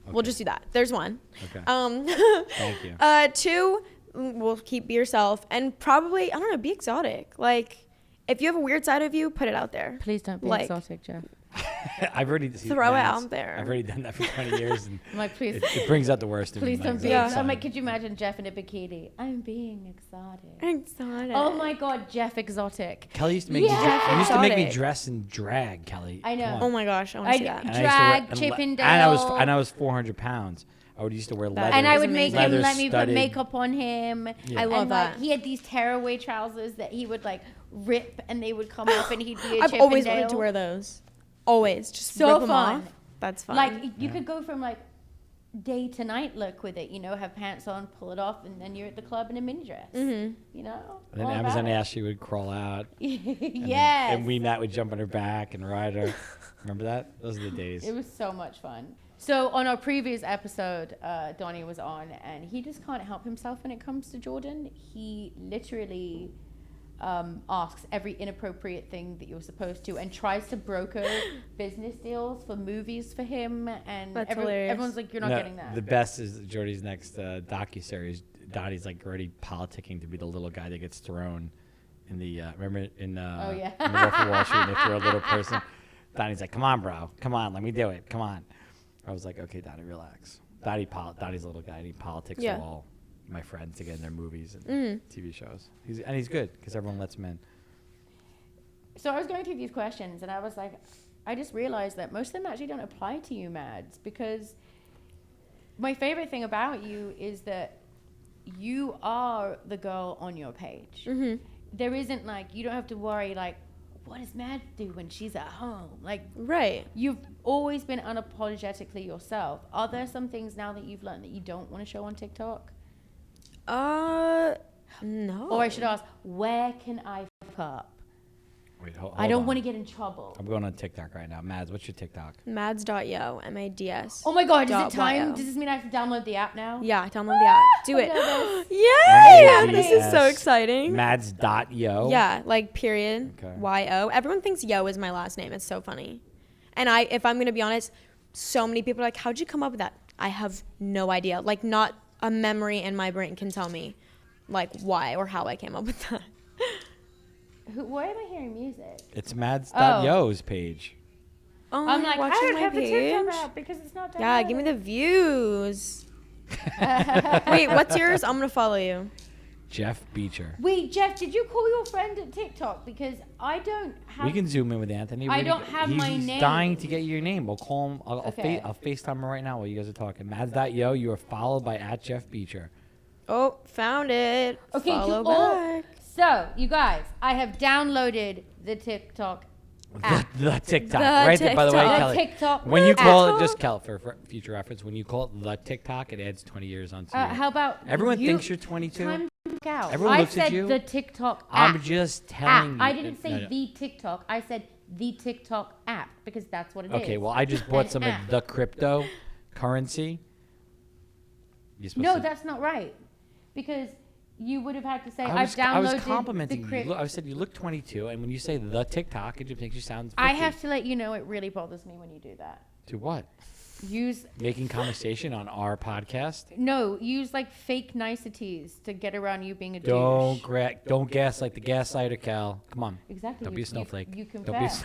[SPEAKER 3] We'll
[SPEAKER 2] Okay.
[SPEAKER 3] just do that. There's 1.
[SPEAKER 2] Okay.
[SPEAKER 3] Thank
[SPEAKER 2] you.
[SPEAKER 3] 2, we'll be yourself. And probably, I don't know, be exotic. Like, if you have a weird side of you, put it out there.
[SPEAKER 1] Please don't be
[SPEAKER 3] Like-
[SPEAKER 1] exotic, Jeff.
[SPEAKER 2] I've already
[SPEAKER 3] Throw it out there.
[SPEAKER 2] I've already done that for 20 years, and
[SPEAKER 1] I'm like, please,
[SPEAKER 2] it brings out the worst in me.
[SPEAKER 1] please
[SPEAKER 2] my
[SPEAKER 1] don't be.
[SPEAKER 3] Yeah.
[SPEAKER 2] exotic
[SPEAKER 1] I'm like,
[SPEAKER 2] side.
[SPEAKER 1] could you imagine Jeff in a bikini? I'm being exotic.
[SPEAKER 3] Exotic.
[SPEAKER 1] Oh my God, Jeff exotic.
[SPEAKER 2] Kelly used to make
[SPEAKER 1] Yeah.
[SPEAKER 2] you used to make me
[SPEAKER 3] Exotic.
[SPEAKER 2] dress in drag, Kelly.
[SPEAKER 1] I know.
[SPEAKER 2] Come on.
[SPEAKER 3] Oh my gosh, I want to see that.
[SPEAKER 2] And I used to
[SPEAKER 1] Drag,
[SPEAKER 2] and
[SPEAKER 1] Chippendale.
[SPEAKER 2] and I was 400 pounds. I would used to wear leather.
[SPEAKER 1] And I
[SPEAKER 3] is
[SPEAKER 1] would make him
[SPEAKER 3] amazing.
[SPEAKER 1] let me put
[SPEAKER 2] Leather-studded-
[SPEAKER 1] makeup on him.
[SPEAKER 2] Yeah.
[SPEAKER 3] I love
[SPEAKER 1] and,
[SPEAKER 3] that.
[SPEAKER 1] Like, he had these tearaway trousers that he would rip and they would come off and he'd be a
[SPEAKER 3] I've always wanted to
[SPEAKER 1] Chippendale.
[SPEAKER 3] wear those. Always. Just
[SPEAKER 1] So
[SPEAKER 3] rip them
[SPEAKER 1] fun.
[SPEAKER 3] off. That's fun.
[SPEAKER 1] Like you could go from day to night look with it, have pants on, pull it off, and then you're at the club in a mini dress.
[SPEAKER 3] Mhm.
[SPEAKER 2] And then
[SPEAKER 1] all
[SPEAKER 2] Amazon
[SPEAKER 1] about it.
[SPEAKER 2] Ashley would crawl out.
[SPEAKER 1] Yes.
[SPEAKER 2] And we Matt would jump on her back and ride her. Remember that? Those are the days.
[SPEAKER 1] It was so much fun. So on our previous episode, Donnie was on, and he just can't help himself when it comes to Jordan. He literally asks every inappropriate thing that you're supposed to, and tries to broker business deals for movies for him. And
[SPEAKER 3] That's hilarious.
[SPEAKER 1] everyone's like, "You're not
[SPEAKER 2] No,
[SPEAKER 1] getting that."
[SPEAKER 2] The best is Jordy's next docuseries. Dottie's already politicking to be the little guy that gets thrown in the remember in
[SPEAKER 1] Oh, yeah.
[SPEAKER 2] in the Wolf of Wall Street, and they throw a little person. Dottie's like, "Come on, bro, come on, let me do it, come on." I was like, "Okay, Dottie, relax." Dottie's a little guy, and he politics
[SPEAKER 3] Yeah.
[SPEAKER 2] with all my friends to get in their movies and TV shows. He's good because everyone lets him in.
[SPEAKER 1] So I was going through these questions, and I was like, I just realized that most of them actually don't apply to you, Mads, because my favorite thing about you is that you are the girl on your page.
[SPEAKER 3] Mhm.
[SPEAKER 1] There isn't you don't have to worry what does Mads do when she's at home?
[SPEAKER 3] Right.
[SPEAKER 1] You've always been unapologetically yourself. Are there some things now that you've learned that you don't want to show on TikTok?
[SPEAKER 3] No.
[SPEAKER 1] Or I should ask, where can I fuck up?
[SPEAKER 2] Wait, hold
[SPEAKER 1] I don't
[SPEAKER 2] on.
[SPEAKER 1] want to get in trouble.
[SPEAKER 2] I'm going on TikTok right now. Mads, what's your TikTok?
[SPEAKER 3] Mads.yo, MADS.
[SPEAKER 1] Oh my God, is
[SPEAKER 3] Dot
[SPEAKER 1] it time?
[SPEAKER 3] bio.
[SPEAKER 1] Does this mean I have to download the app now?
[SPEAKER 3] Yeah, download the app. Do it.
[SPEAKER 1] Okay,
[SPEAKER 3] Yay! This is so
[SPEAKER 2] MADS.
[SPEAKER 3] exciting.
[SPEAKER 2] Mads.yo.
[SPEAKER 3] Yeah, period.
[SPEAKER 2] Okay.
[SPEAKER 3] Y-O. Everyone thinks Yo is my last name. It's so funny. And if I'm going to be honest, so many people are like, how'd you come up with that? I have no idea. Not a memory in my brain can tell me why or how I came up with that.
[SPEAKER 1] Why am I hearing music?
[SPEAKER 2] It's Mads.yo's page.
[SPEAKER 3] Oh,
[SPEAKER 1] I'm like, I
[SPEAKER 3] watching
[SPEAKER 1] don't
[SPEAKER 3] my
[SPEAKER 1] have the
[SPEAKER 3] page.
[SPEAKER 1] TikTok app because it's not downloaded.
[SPEAKER 3] Yeah, give me the views. Wait, what's yours? I'm going to follow you.
[SPEAKER 2] Jeff Beecher.
[SPEAKER 1] Wait, Jeff, did you call your friend at TikTok? Because I don't have...
[SPEAKER 2] We can zoom in with Anthony.
[SPEAKER 1] I
[SPEAKER 2] We
[SPEAKER 1] don't
[SPEAKER 2] can-
[SPEAKER 1] have
[SPEAKER 2] he's,
[SPEAKER 1] my
[SPEAKER 2] he's
[SPEAKER 1] name.
[SPEAKER 2] dying to get your name. We'll call him. I'll
[SPEAKER 1] Okay.
[SPEAKER 2] FaceTime him right now while you guys are talking. Mads.yo, you are followed by @Jeff Beecher.
[SPEAKER 3] Oh, found it.
[SPEAKER 1] Okay,
[SPEAKER 3] Follow
[SPEAKER 1] to all-
[SPEAKER 3] back.
[SPEAKER 1] So, you guys, I have downloaded the TikTok app.
[SPEAKER 2] The TikTok.
[SPEAKER 3] The
[SPEAKER 2] right there, by the way,
[SPEAKER 3] TikTok.
[SPEAKER 2] Kelly.
[SPEAKER 1] The TikTok
[SPEAKER 2] When you call
[SPEAKER 3] app.
[SPEAKER 2] it, just Kel, for future reference, when you call it the TikTok, it adds 20 years onto you.
[SPEAKER 1] How about
[SPEAKER 2] Everyone
[SPEAKER 1] you-
[SPEAKER 2] thinks you're 22.
[SPEAKER 1] Time to out.
[SPEAKER 2] Everyone
[SPEAKER 1] I
[SPEAKER 2] looks at
[SPEAKER 1] said
[SPEAKER 2] you.
[SPEAKER 1] the TikTok app.
[SPEAKER 2] I'm just telling you.
[SPEAKER 1] I didn't say
[SPEAKER 2] No, no.
[SPEAKER 1] the TikTok. I said the TikTok app because that's what it is.
[SPEAKER 2] Okay, well, I just bought
[SPEAKER 1] An
[SPEAKER 2] some
[SPEAKER 1] app.
[SPEAKER 2] of the crypto currency. You're supposed
[SPEAKER 1] No,
[SPEAKER 2] to-
[SPEAKER 1] that's not right. Because you would have had to say,
[SPEAKER 2] I
[SPEAKER 1] I've downloaded
[SPEAKER 2] was complimenting
[SPEAKER 1] the
[SPEAKER 2] you. I said you look 22, and when you say the TikTok, it just makes you sound 50.
[SPEAKER 1] I have to let you know it really bothers me when you do that.
[SPEAKER 2] To what?
[SPEAKER 1] Use
[SPEAKER 2] Making conversation on our podcast?
[SPEAKER 1] use like fake niceties to get around you being a
[SPEAKER 2] Don't
[SPEAKER 1] douche.
[SPEAKER 2] don't gaslight the gaslighter, Cal. Come on.
[SPEAKER 1] Exactly.
[SPEAKER 2] Don't be a snowflake.
[SPEAKER 1] You
[SPEAKER 2] Don't be a
[SPEAKER 1] confess.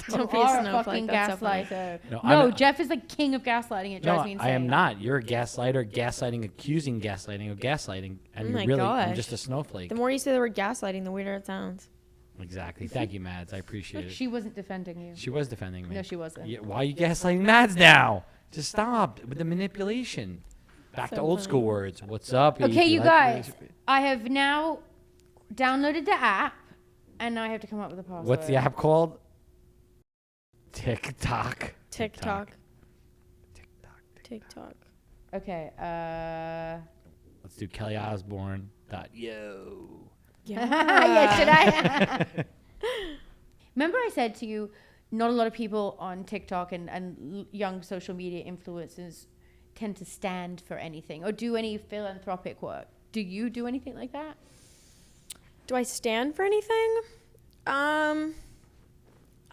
[SPEAKER 3] Don't
[SPEAKER 1] You
[SPEAKER 3] be a
[SPEAKER 1] are
[SPEAKER 3] snowflake,
[SPEAKER 1] fucking
[SPEAKER 3] that's so funny.
[SPEAKER 1] gaslighter.
[SPEAKER 2] No,
[SPEAKER 1] No,
[SPEAKER 2] I'm-
[SPEAKER 1] Jeff is the king of gaslighting. It
[SPEAKER 2] No,
[SPEAKER 1] drives me insane.
[SPEAKER 2] I am not. You're a gaslighter, accusing gaslighting of gaslighting, and
[SPEAKER 3] Oh my
[SPEAKER 2] you're really I'm
[SPEAKER 3] gosh.
[SPEAKER 2] just a snowflake.
[SPEAKER 3] The more you say the word gaslighting, the weirder it sounds.
[SPEAKER 2] Exactly. Thank you, Mads. I appreciate it.
[SPEAKER 1] She wasn't defending you.
[SPEAKER 2] She was defending me.
[SPEAKER 1] No, she wasn't.
[SPEAKER 2] Yeah, why are you gaslighting Mads now? Just stop with the manipulation. Back to
[SPEAKER 3] So
[SPEAKER 2] old
[SPEAKER 3] funny.
[SPEAKER 2] school words. What's up?
[SPEAKER 1] Okay,
[SPEAKER 2] Ethan?
[SPEAKER 1] you guys. I have now downloaded the app, and I have to come up with a password.
[SPEAKER 2] What's the app called? TikTok.
[SPEAKER 3] TikTok.
[SPEAKER 2] TikTok.
[SPEAKER 3] TikTok.
[SPEAKER 1] Okay.
[SPEAKER 2] Let's do Kelly Osbourne. Yo.
[SPEAKER 1] Yeah, should I? Remember I said to you, not a lot of people on TikTok and young social media influencers tend to stand for anything or do any philanthropic work. Do you do anything like that?
[SPEAKER 3] Do I stand for anything? I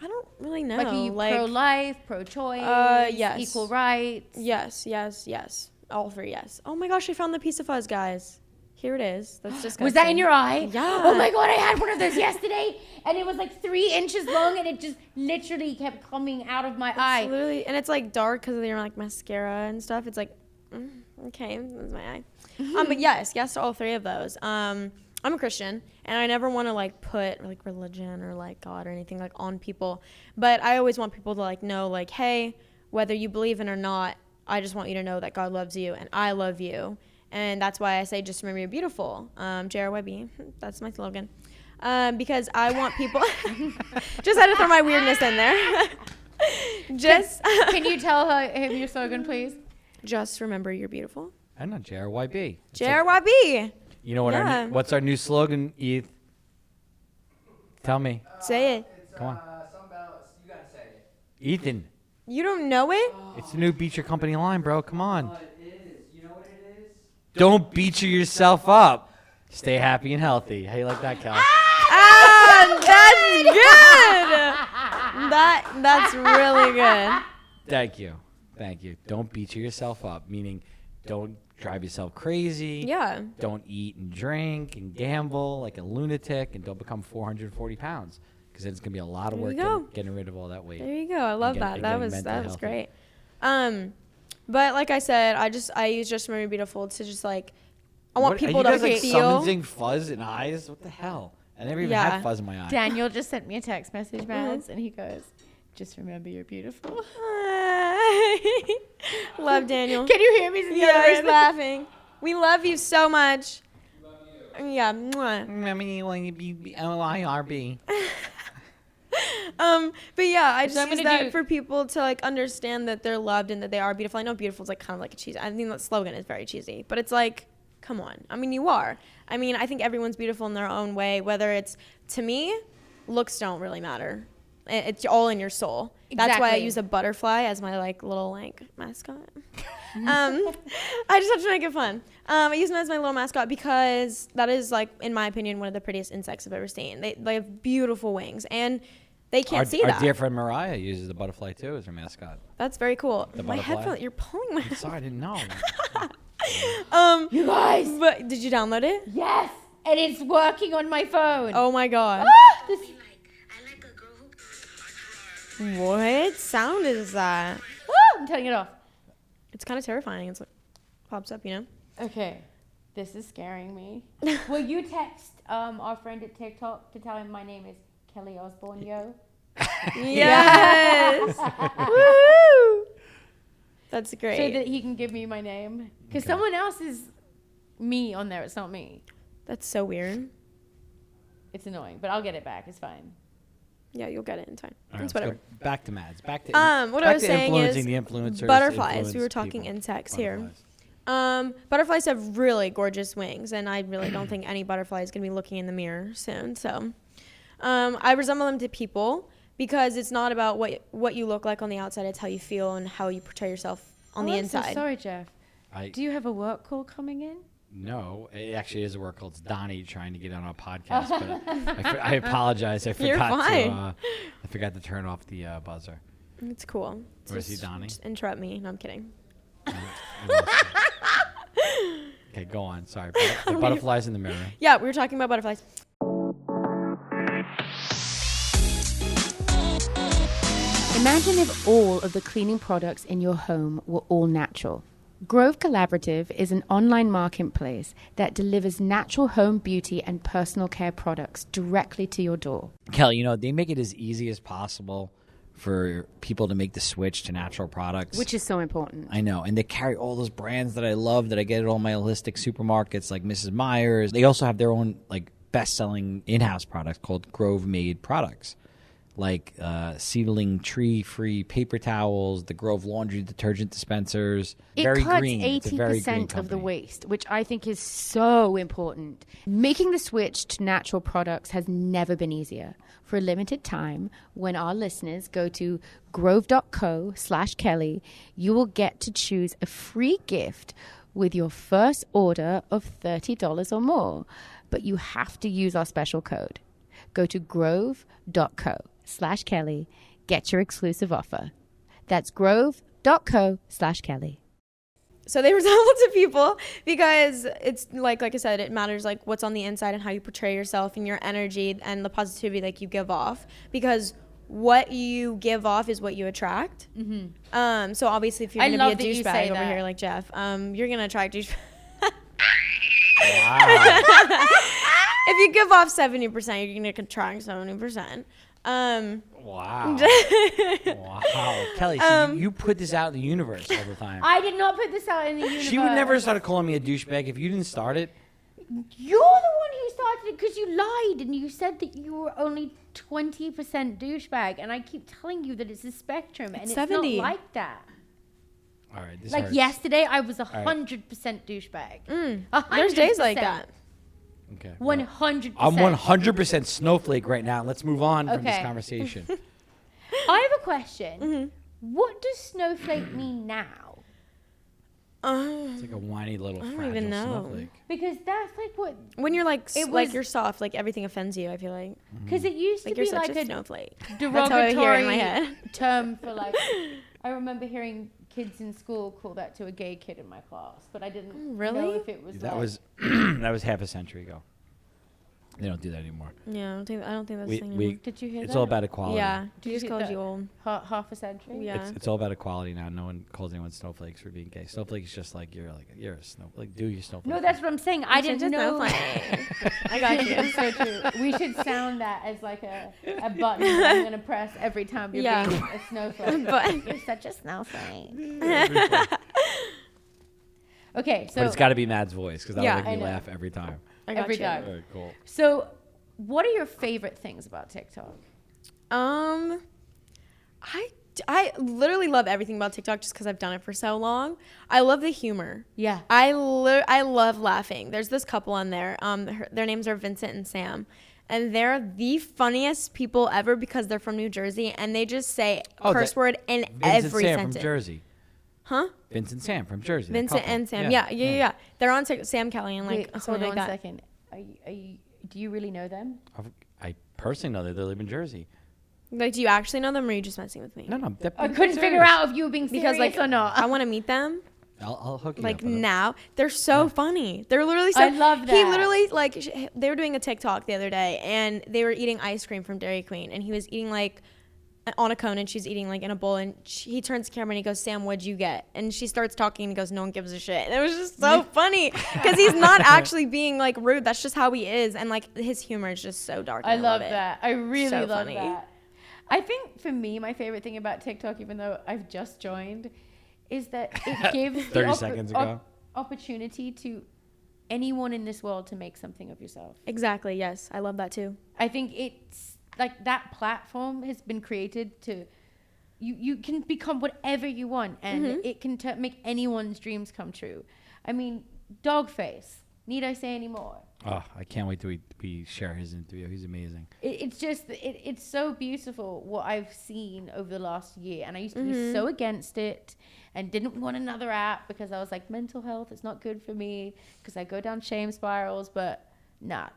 [SPEAKER 3] don't really know.
[SPEAKER 1] Like, are you pro-life, pro-choice,
[SPEAKER 3] yes.
[SPEAKER 1] equal rights?
[SPEAKER 3] Yes. All three, yes. Oh my gosh, I found the piece of fuzz, guys. Here it is. That's disgusting.
[SPEAKER 1] Was that in your eye?
[SPEAKER 3] Yeah.
[SPEAKER 1] Oh my God, I had one of those yesterday, and it was like 3 inches long, and it just literally kept coming out of my eye.
[SPEAKER 3] Literally, and it's like dark because of your like mascara and stuff. It's like, okay, that's my eye. But yes to all three of those. I'm a Christian, and I never want to like put like religion or like God or anything like on people. But I always want people to like know like, hey, whether you believe in or not, I just want you to know that God loves you and I love you. And that's why I say, just remember you're beautiful. JRYB, that's my slogan. Because I want people, just had to throw my weirdness in there.
[SPEAKER 1] Can you tell him your slogan, please?
[SPEAKER 3] Just remember you're beautiful.
[SPEAKER 2] I know, JRYB.
[SPEAKER 3] JRYB.
[SPEAKER 2] You know what?
[SPEAKER 3] Yeah.
[SPEAKER 2] What's our new slogan, Eth? Tell me.
[SPEAKER 3] Say it.
[SPEAKER 2] Come on.
[SPEAKER 5] Something about, you gotta say it.
[SPEAKER 2] Ethan.
[SPEAKER 3] You don't know it?
[SPEAKER 2] It's the new Beat Your Company line, bro. Come on.
[SPEAKER 5] But it is. You know what it is?
[SPEAKER 2] Don't beat yourself up. Stay happy and healthy. How you like that, Cal?
[SPEAKER 3] That's good. That's really good.
[SPEAKER 2] Thank you. Don't beat yourself up, meaning don't drive yourself crazy.
[SPEAKER 3] Yeah.
[SPEAKER 2] Don't eat and drink and gamble like a lunatic, and don't become 440 pounds, because it's gonna be a lot of
[SPEAKER 3] There
[SPEAKER 2] work
[SPEAKER 3] you go.
[SPEAKER 2] getting rid of all that weight.
[SPEAKER 3] There you go. I love
[SPEAKER 2] get-
[SPEAKER 3] that.
[SPEAKER 2] and
[SPEAKER 3] That
[SPEAKER 2] getting
[SPEAKER 3] was
[SPEAKER 2] mentally
[SPEAKER 3] that was
[SPEAKER 2] healthy.
[SPEAKER 3] great. But like I said, I use Just Remember You're Beautiful to just like I want
[SPEAKER 2] What-
[SPEAKER 3] people
[SPEAKER 2] are
[SPEAKER 3] to
[SPEAKER 2] you guys, like,
[SPEAKER 3] feel.
[SPEAKER 2] summoning fuzz in eyes? What the hell? I never even
[SPEAKER 3] Yeah.
[SPEAKER 2] had fuzz in my eye.
[SPEAKER 1] Daniel just sent me a text message, Mads, and he goes, just remember you're beautiful.
[SPEAKER 3] Love Daniel.
[SPEAKER 1] Can you hear me? Since
[SPEAKER 3] Yeah, he's
[SPEAKER 1] you're
[SPEAKER 3] laughing. We love you so much. Yeah. Mwah.
[SPEAKER 2] IRB.
[SPEAKER 3] But yeah, I just
[SPEAKER 1] I'm
[SPEAKER 3] use
[SPEAKER 1] gonna
[SPEAKER 3] that
[SPEAKER 1] do-
[SPEAKER 3] for people to like understand that they're loved and that they are beautiful. I know beautiful is like kind of like a cheesy. I think that slogan is very cheesy, but it's like, come on. I mean, you are. I mean, I think everyone's beautiful in their own way. Whether it's, to me, looks don't really matter. It's all in your soul. That's why I
[SPEAKER 1] Exactly.
[SPEAKER 3] use a butterfly as my like little like mascot. I just have to make it fun. I use them as my little mascot because that is like, in my opinion, one of the prettiest insects I've ever seen. They have beautiful wings and they can't see
[SPEAKER 2] Our
[SPEAKER 3] that.
[SPEAKER 2] dear friend Mariah uses the butterfly too as her mascot.
[SPEAKER 3] That's very cool.
[SPEAKER 2] The
[SPEAKER 3] My
[SPEAKER 2] butterfly?
[SPEAKER 3] headphone, you're pulling my.
[SPEAKER 2] I'm sorry, I didn't know.
[SPEAKER 1] You guys,
[SPEAKER 3] But did you download it?
[SPEAKER 1] yes, and it's working on my phone.
[SPEAKER 3] Oh my god.
[SPEAKER 1] Ah, this-
[SPEAKER 3] What sound is that?
[SPEAKER 1] I'm turning it off.
[SPEAKER 3] It's kind of terrifying. It's like pops up, you know.
[SPEAKER 1] Okay, this is scaring me. Will you text our friend at TikTok to tell him my name is Kelly Osbourne, yo?
[SPEAKER 3] Yes. Woo! That's great.
[SPEAKER 1] So that he can give me my name. Because someone else is me on there. It's not me.
[SPEAKER 3] That's so weird.
[SPEAKER 1] It's annoying, but I'll get it back. It's fine.
[SPEAKER 3] Yeah, you'll get it in time.
[SPEAKER 2] All right,
[SPEAKER 3] It's
[SPEAKER 2] let's
[SPEAKER 3] whatever.
[SPEAKER 2] go back to Mads. Back to
[SPEAKER 3] What I
[SPEAKER 2] back
[SPEAKER 3] was
[SPEAKER 2] to
[SPEAKER 3] saying is
[SPEAKER 2] influencing the influencers.
[SPEAKER 3] butterflies. We
[SPEAKER 2] influence
[SPEAKER 3] were talking
[SPEAKER 2] people.
[SPEAKER 3] insects here.
[SPEAKER 2] Butterflies.
[SPEAKER 3] Butterflies have really gorgeous wings, and I really don't think any butterfly is going to be looking in the mirror soon. So I resemble them to people because it's not about what you look like on the outside. It's how you feel and how you portray yourself on the
[SPEAKER 1] I'm
[SPEAKER 3] inside.
[SPEAKER 1] so sorry, Jeff. Do you have a work call coming in?
[SPEAKER 2] No, it actually is a work call. It's Donnie trying to get on our podcast, but I apologize. I forgot to turn off the buzzer.
[SPEAKER 3] It's cool.
[SPEAKER 2] Where's he, Donnie?
[SPEAKER 3] Just interrupt me. No, I'm kidding.
[SPEAKER 2] Okay, go on. Sorry. The butterflies in the mirror.
[SPEAKER 3] Yeah, we were talking about butterflies.
[SPEAKER 4] Imagine if all of the cleaning products in your home were all natural. Grove Collaborative is an online marketplace that delivers natural home beauty and personal care products directly to your door.
[SPEAKER 2] Kelly, they make it as easy as possible for people to make the switch to natural products.
[SPEAKER 4] Which is so important.
[SPEAKER 2] I know. And they carry all those brands that I love that I get at all my holistic supermarkets like Mrs. Meyer's. They also have their own best-selling in-house products called Grove Made products, like seedling tree-free paper towels, the Grove laundry detergent dispensers.
[SPEAKER 4] It
[SPEAKER 2] very
[SPEAKER 4] cuts
[SPEAKER 2] green.
[SPEAKER 4] 80% of the waste, which I think is so important. Making the switch to natural products has never been easier. For a limited time, when our listeners go to grove.co/Kelly, you will get to choose a free gift with your first order of $30 or more. But you have to use our special code. Go to grove.co/Kelly. Get your exclusive offer. That's grove.co/Kelly.
[SPEAKER 3] So they resemble to people because it's like I said, it matters what's on the inside and how you portray yourself and your energy and the positivity you give off, because what you give off is what you attract. Mm-hmm. So obviously if you're going to be a douchebag over here like Jeff, you're going to attract douchebags.
[SPEAKER 2] Wow.
[SPEAKER 3] If you give off 70%, you're going to attract 70%.
[SPEAKER 2] Wow. Wow. Kelly, so you put this out in the universe all the time.
[SPEAKER 1] I did not put this out in the universe.
[SPEAKER 2] She would never start calling me a douchebag if you didn't start it.
[SPEAKER 1] You're the one who started it because you lied and you said that you were only 20% douchebag. And I keep telling you that it's a spectrum and it's
[SPEAKER 3] 70.
[SPEAKER 1] not like that.
[SPEAKER 2] All right. This
[SPEAKER 1] Like
[SPEAKER 2] hurts.
[SPEAKER 1] yesterday, I was 100%
[SPEAKER 2] right.
[SPEAKER 1] douchebag.
[SPEAKER 3] There's days like that.
[SPEAKER 2] Okay.
[SPEAKER 1] 100%.
[SPEAKER 2] I'm 100% snowflake right now. Let's move on from this
[SPEAKER 1] Okay.
[SPEAKER 2] conversation.
[SPEAKER 1] I have a question. What does snowflake mean now?
[SPEAKER 2] It's like a whiny little
[SPEAKER 3] don't
[SPEAKER 2] fragile
[SPEAKER 3] even know.
[SPEAKER 2] snowflake.
[SPEAKER 1] Because that's what.
[SPEAKER 3] When you're
[SPEAKER 1] It was-
[SPEAKER 3] you're soft, everything offends you, I feel like.
[SPEAKER 1] Because it used to
[SPEAKER 3] You're
[SPEAKER 1] be
[SPEAKER 3] such
[SPEAKER 1] like
[SPEAKER 3] a
[SPEAKER 1] a
[SPEAKER 3] snowflake.
[SPEAKER 1] derogatory
[SPEAKER 3] That's how I hear it in my head.
[SPEAKER 1] term for I remember hearing kids in school call that to a gay kid in my class, but I didn't
[SPEAKER 3] really?
[SPEAKER 1] know if it was
[SPEAKER 2] That
[SPEAKER 1] like,
[SPEAKER 2] was that was half a century ago. They don't do that anymore.
[SPEAKER 3] Yeah, I don't think that's a thing anymore.
[SPEAKER 2] We
[SPEAKER 1] Did you hear
[SPEAKER 2] it's
[SPEAKER 1] that?
[SPEAKER 2] all about equality.
[SPEAKER 3] Yeah,
[SPEAKER 1] Did
[SPEAKER 3] he just
[SPEAKER 1] you
[SPEAKER 3] called
[SPEAKER 1] that-
[SPEAKER 3] you old.
[SPEAKER 1] half a century.
[SPEAKER 3] Yeah.
[SPEAKER 2] It's all about equality now. No one calls anyone snowflakes for being gay. Snowflake is just you're a snowflake. Do your snowflake.
[SPEAKER 1] No, that's what I'm saying. I didn't know.
[SPEAKER 3] I got you.
[SPEAKER 1] That's so true. We should sound that as a button that I'm gonna press every time you're
[SPEAKER 3] Yeah.
[SPEAKER 1] being a snowflake.
[SPEAKER 3] But
[SPEAKER 1] You're such a snowflake. Okay, so
[SPEAKER 2] but it's got to be Matt's voice because that
[SPEAKER 3] Yeah,
[SPEAKER 2] will make
[SPEAKER 1] I
[SPEAKER 2] me
[SPEAKER 1] know.
[SPEAKER 2] laugh every time.
[SPEAKER 3] I got
[SPEAKER 1] every
[SPEAKER 3] you.
[SPEAKER 1] time.
[SPEAKER 2] Very cool.
[SPEAKER 1] So, what are your favorite things about TikTok?
[SPEAKER 3] I literally love everything about TikTok just because I've done it for so long. I love the humor.
[SPEAKER 1] Yeah.
[SPEAKER 3] I love laughing. There's this couple on there. Their names are Vincent and Sam, and they're the funniest people ever because they're from New Jersey and they just say curse word in
[SPEAKER 2] Vincent
[SPEAKER 3] every
[SPEAKER 2] Sam
[SPEAKER 3] sentence.
[SPEAKER 2] from Jersey.
[SPEAKER 3] Huh?
[SPEAKER 2] Vincent Sam from Jersey. the
[SPEAKER 3] Vincent
[SPEAKER 2] couple.
[SPEAKER 3] and Sam. Yeah. They're on Sam Kelly and
[SPEAKER 1] Wait,
[SPEAKER 3] something
[SPEAKER 1] hold on
[SPEAKER 3] like
[SPEAKER 1] a
[SPEAKER 3] that.
[SPEAKER 1] second. Are you, do you really know them?
[SPEAKER 2] I personally know that they live in Jersey.
[SPEAKER 3] Do you actually know them or are you just messing with me?
[SPEAKER 2] No.
[SPEAKER 1] I couldn't figure out if you were being serious
[SPEAKER 3] Because
[SPEAKER 1] or not.
[SPEAKER 3] I want to meet them.
[SPEAKER 2] I'll hook you up with them.
[SPEAKER 3] Now they're so funny. They're literally so
[SPEAKER 1] I love
[SPEAKER 3] He
[SPEAKER 1] that.
[SPEAKER 3] literally they were doing a TikTok the other day and they were eating ice cream from Dairy Queen and he was eating on a cone and she's eating in a bowl and he turns to the camera and he goes, Sam, what'd you get? And she starts talking and he goes, no one gives a shit. And it was just so funny because he's not actually being rude. That's just how he is. And his humor is just so dark.
[SPEAKER 1] I
[SPEAKER 3] and
[SPEAKER 1] love
[SPEAKER 3] it.
[SPEAKER 1] that. I really
[SPEAKER 3] So
[SPEAKER 1] love
[SPEAKER 3] funny.
[SPEAKER 1] that. I think for me, my favorite thing about TikTok, even though I've just joined, is that it gives
[SPEAKER 2] 30
[SPEAKER 1] the
[SPEAKER 2] seconds ago.
[SPEAKER 1] opportunity to anyone in this world to make something of yourself.
[SPEAKER 3] Exactly. Yes. I love that too.
[SPEAKER 1] I think it's that platform has been created to you can become whatever you want and it can make anyone's dreams come true. I mean, Dogface. Need I say any more?
[SPEAKER 2] Oh, I can't wait till we share his interview. He's amazing.
[SPEAKER 1] It's just it's so beautiful what I've seen over the last year, and I used to be so against it and didn't want another app because I was like, mental health, it's not good for me because I go down shame spirals. But nah,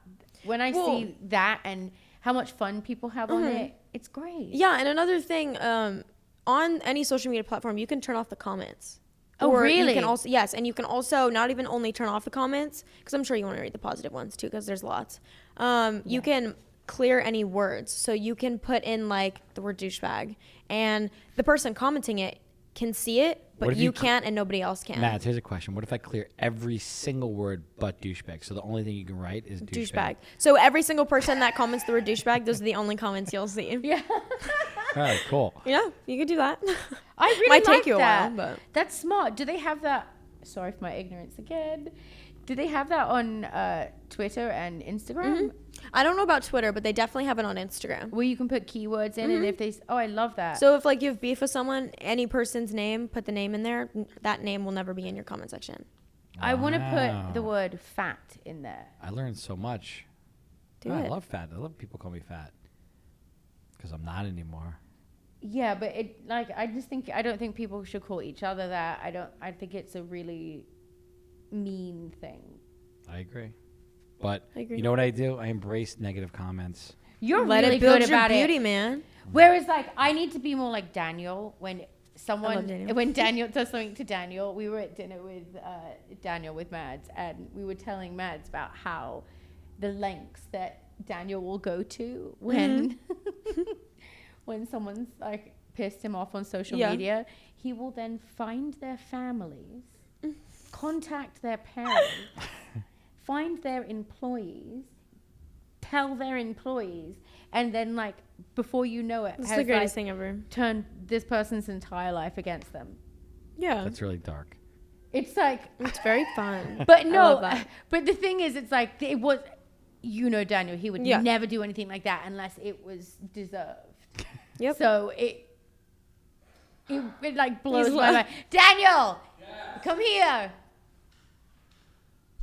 [SPEAKER 1] when I see that and how much fun people have on it, it's great.
[SPEAKER 3] Yeah, and another thing, on any social media platform, you can turn off the comments.
[SPEAKER 1] Oh,
[SPEAKER 3] Or
[SPEAKER 1] really?
[SPEAKER 3] You can also, yes, and you can also not even only turn off the comments, because I'm sure you want to read the positive ones too, because there's lots. You can clear any words. So you can put in like the word douchebag, and the person commenting it can see it,
[SPEAKER 2] What
[SPEAKER 3] but
[SPEAKER 2] if
[SPEAKER 3] you
[SPEAKER 2] you
[SPEAKER 3] can't and nobody else can.
[SPEAKER 2] Matt, here's a question. What if I clear every single word but douchebag? So the only thing you can write is douchebag.
[SPEAKER 3] So every single person that comments the word douchebag, those are the only comments you'll see.
[SPEAKER 1] Yeah.
[SPEAKER 2] All right, cool.
[SPEAKER 3] Yeah, you could do that.
[SPEAKER 1] I really
[SPEAKER 3] Might
[SPEAKER 1] like
[SPEAKER 3] take you a
[SPEAKER 1] that.
[SPEAKER 3] while, but
[SPEAKER 1] That's smart. Do they have that? Sorry for my ignorance again. Do they have that on Twitter and Instagram?
[SPEAKER 3] I don't know about Twitter, but they definitely have it on Instagram.
[SPEAKER 1] Where you can put keywords in, and if they, I love that.
[SPEAKER 3] So if like you have beef with someone, any person's name, put the name in there. That name will never be in your comment section.
[SPEAKER 1] I want to
[SPEAKER 2] Wow.
[SPEAKER 1] put the word fat in there.
[SPEAKER 2] I learned so much.
[SPEAKER 3] Do
[SPEAKER 2] I
[SPEAKER 3] it.
[SPEAKER 2] love fat. I love people call me fat because I'm not anymore.
[SPEAKER 1] Yeah, but I don't think people should call each other that. I think it's a really mean thing.
[SPEAKER 2] I agree. But
[SPEAKER 3] I agree.
[SPEAKER 2] you know what I do? I embrace negative comments.
[SPEAKER 1] You're
[SPEAKER 3] Let
[SPEAKER 1] really
[SPEAKER 3] it build
[SPEAKER 1] good
[SPEAKER 3] your
[SPEAKER 1] about
[SPEAKER 3] beauty,
[SPEAKER 1] it.
[SPEAKER 3] man.
[SPEAKER 1] Whereas, like, I need to be more like Daniel when
[SPEAKER 3] Daniel.
[SPEAKER 1] when Daniel does something to Daniel. We were at dinner with Daniel with Mads, and we were telling Mads about how the lengths that Daniel will go to when when someone's like pissed him off on social media. He will then find their families, contact their parents, find their employees, tell their employees, and then like before you know it,
[SPEAKER 3] It's
[SPEAKER 1] has
[SPEAKER 3] the greatest
[SPEAKER 1] like
[SPEAKER 3] thing ever.
[SPEAKER 1] turned this person's entire life against them.
[SPEAKER 3] Yeah.
[SPEAKER 2] That's really dark.
[SPEAKER 1] It's like,
[SPEAKER 3] It's very fun.
[SPEAKER 1] but
[SPEAKER 3] I
[SPEAKER 1] no,
[SPEAKER 3] love that.
[SPEAKER 1] but the thing is, it's like it was, Daniel, he would
[SPEAKER 3] Yeah.
[SPEAKER 1] never do anything like that unless it was deserved.
[SPEAKER 3] Yep.
[SPEAKER 1] So it like blows
[SPEAKER 3] He's
[SPEAKER 1] my
[SPEAKER 3] like-
[SPEAKER 1] mind. Daniel, come here.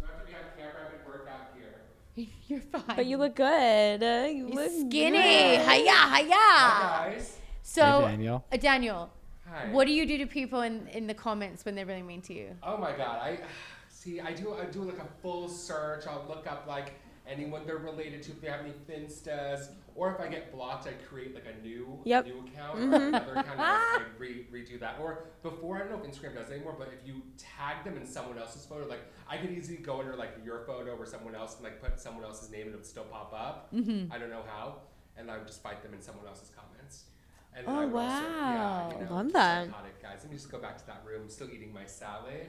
[SPEAKER 5] Do I have to be on camera? I've been worked out here.
[SPEAKER 1] You're fine.
[SPEAKER 3] But you look good. You
[SPEAKER 1] You're
[SPEAKER 3] look
[SPEAKER 1] skinny.
[SPEAKER 3] good.
[SPEAKER 1] Hiya, hiya.
[SPEAKER 5] Hi, guys.
[SPEAKER 1] So,
[SPEAKER 2] Hey, Daniel.
[SPEAKER 1] Daniel,
[SPEAKER 5] Hi.
[SPEAKER 1] what do you do to people in the comments when they're really mean to you?
[SPEAKER 5] Oh my God. I do like a full search. I'll look up like anyone they're related to, if they have any Finstas, or if I get blocked, I create like a new account or another account. And I redo that. Or before, I don't know if Instagram does it anymore, but if you tag them in someone else's photo, like I could easily go under like your photo or someone else and like put someone else's name and it would still pop up. I don't know how, and I would just fight them in someone else's comments. And then
[SPEAKER 1] Oh,
[SPEAKER 5] I would also,
[SPEAKER 1] wow.
[SPEAKER 3] Love that.
[SPEAKER 5] Psychotic, guys. Let me just go back to that room. I'm still eating my salad.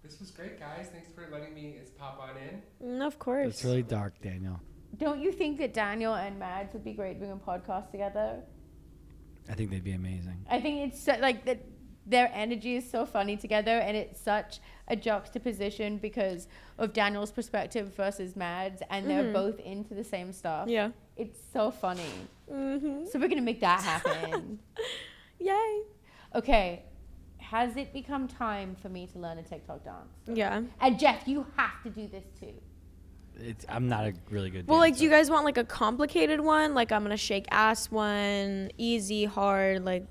[SPEAKER 5] This was great, guys. Thanks for letting me pop on in.
[SPEAKER 3] Of course.
[SPEAKER 2] It's really dark, Daniel.
[SPEAKER 1] Don't you think that Daniel and Mads would be great doing a podcast together?
[SPEAKER 2] I think they'd be amazing.
[SPEAKER 1] I think it's so, like that. Their energy is so funny together, and it's such a juxtaposition because of Daniel's perspective versus Mads, and they're both into the same stuff.
[SPEAKER 3] Yeah.
[SPEAKER 1] It's so funny.
[SPEAKER 3] Mm-hmm.
[SPEAKER 1] So we're gonna make that happen.
[SPEAKER 3] Yay.
[SPEAKER 1] Okay, has it become time for me to learn a TikTok dance?
[SPEAKER 3] Yeah.
[SPEAKER 1] And Jeff, you have to do this too.
[SPEAKER 2] I'm not a really good
[SPEAKER 3] Well, like, do you
[SPEAKER 2] dancer.
[SPEAKER 3] guys want like a complicated one? Like, I'm gonna shake ass one, easy, hard, like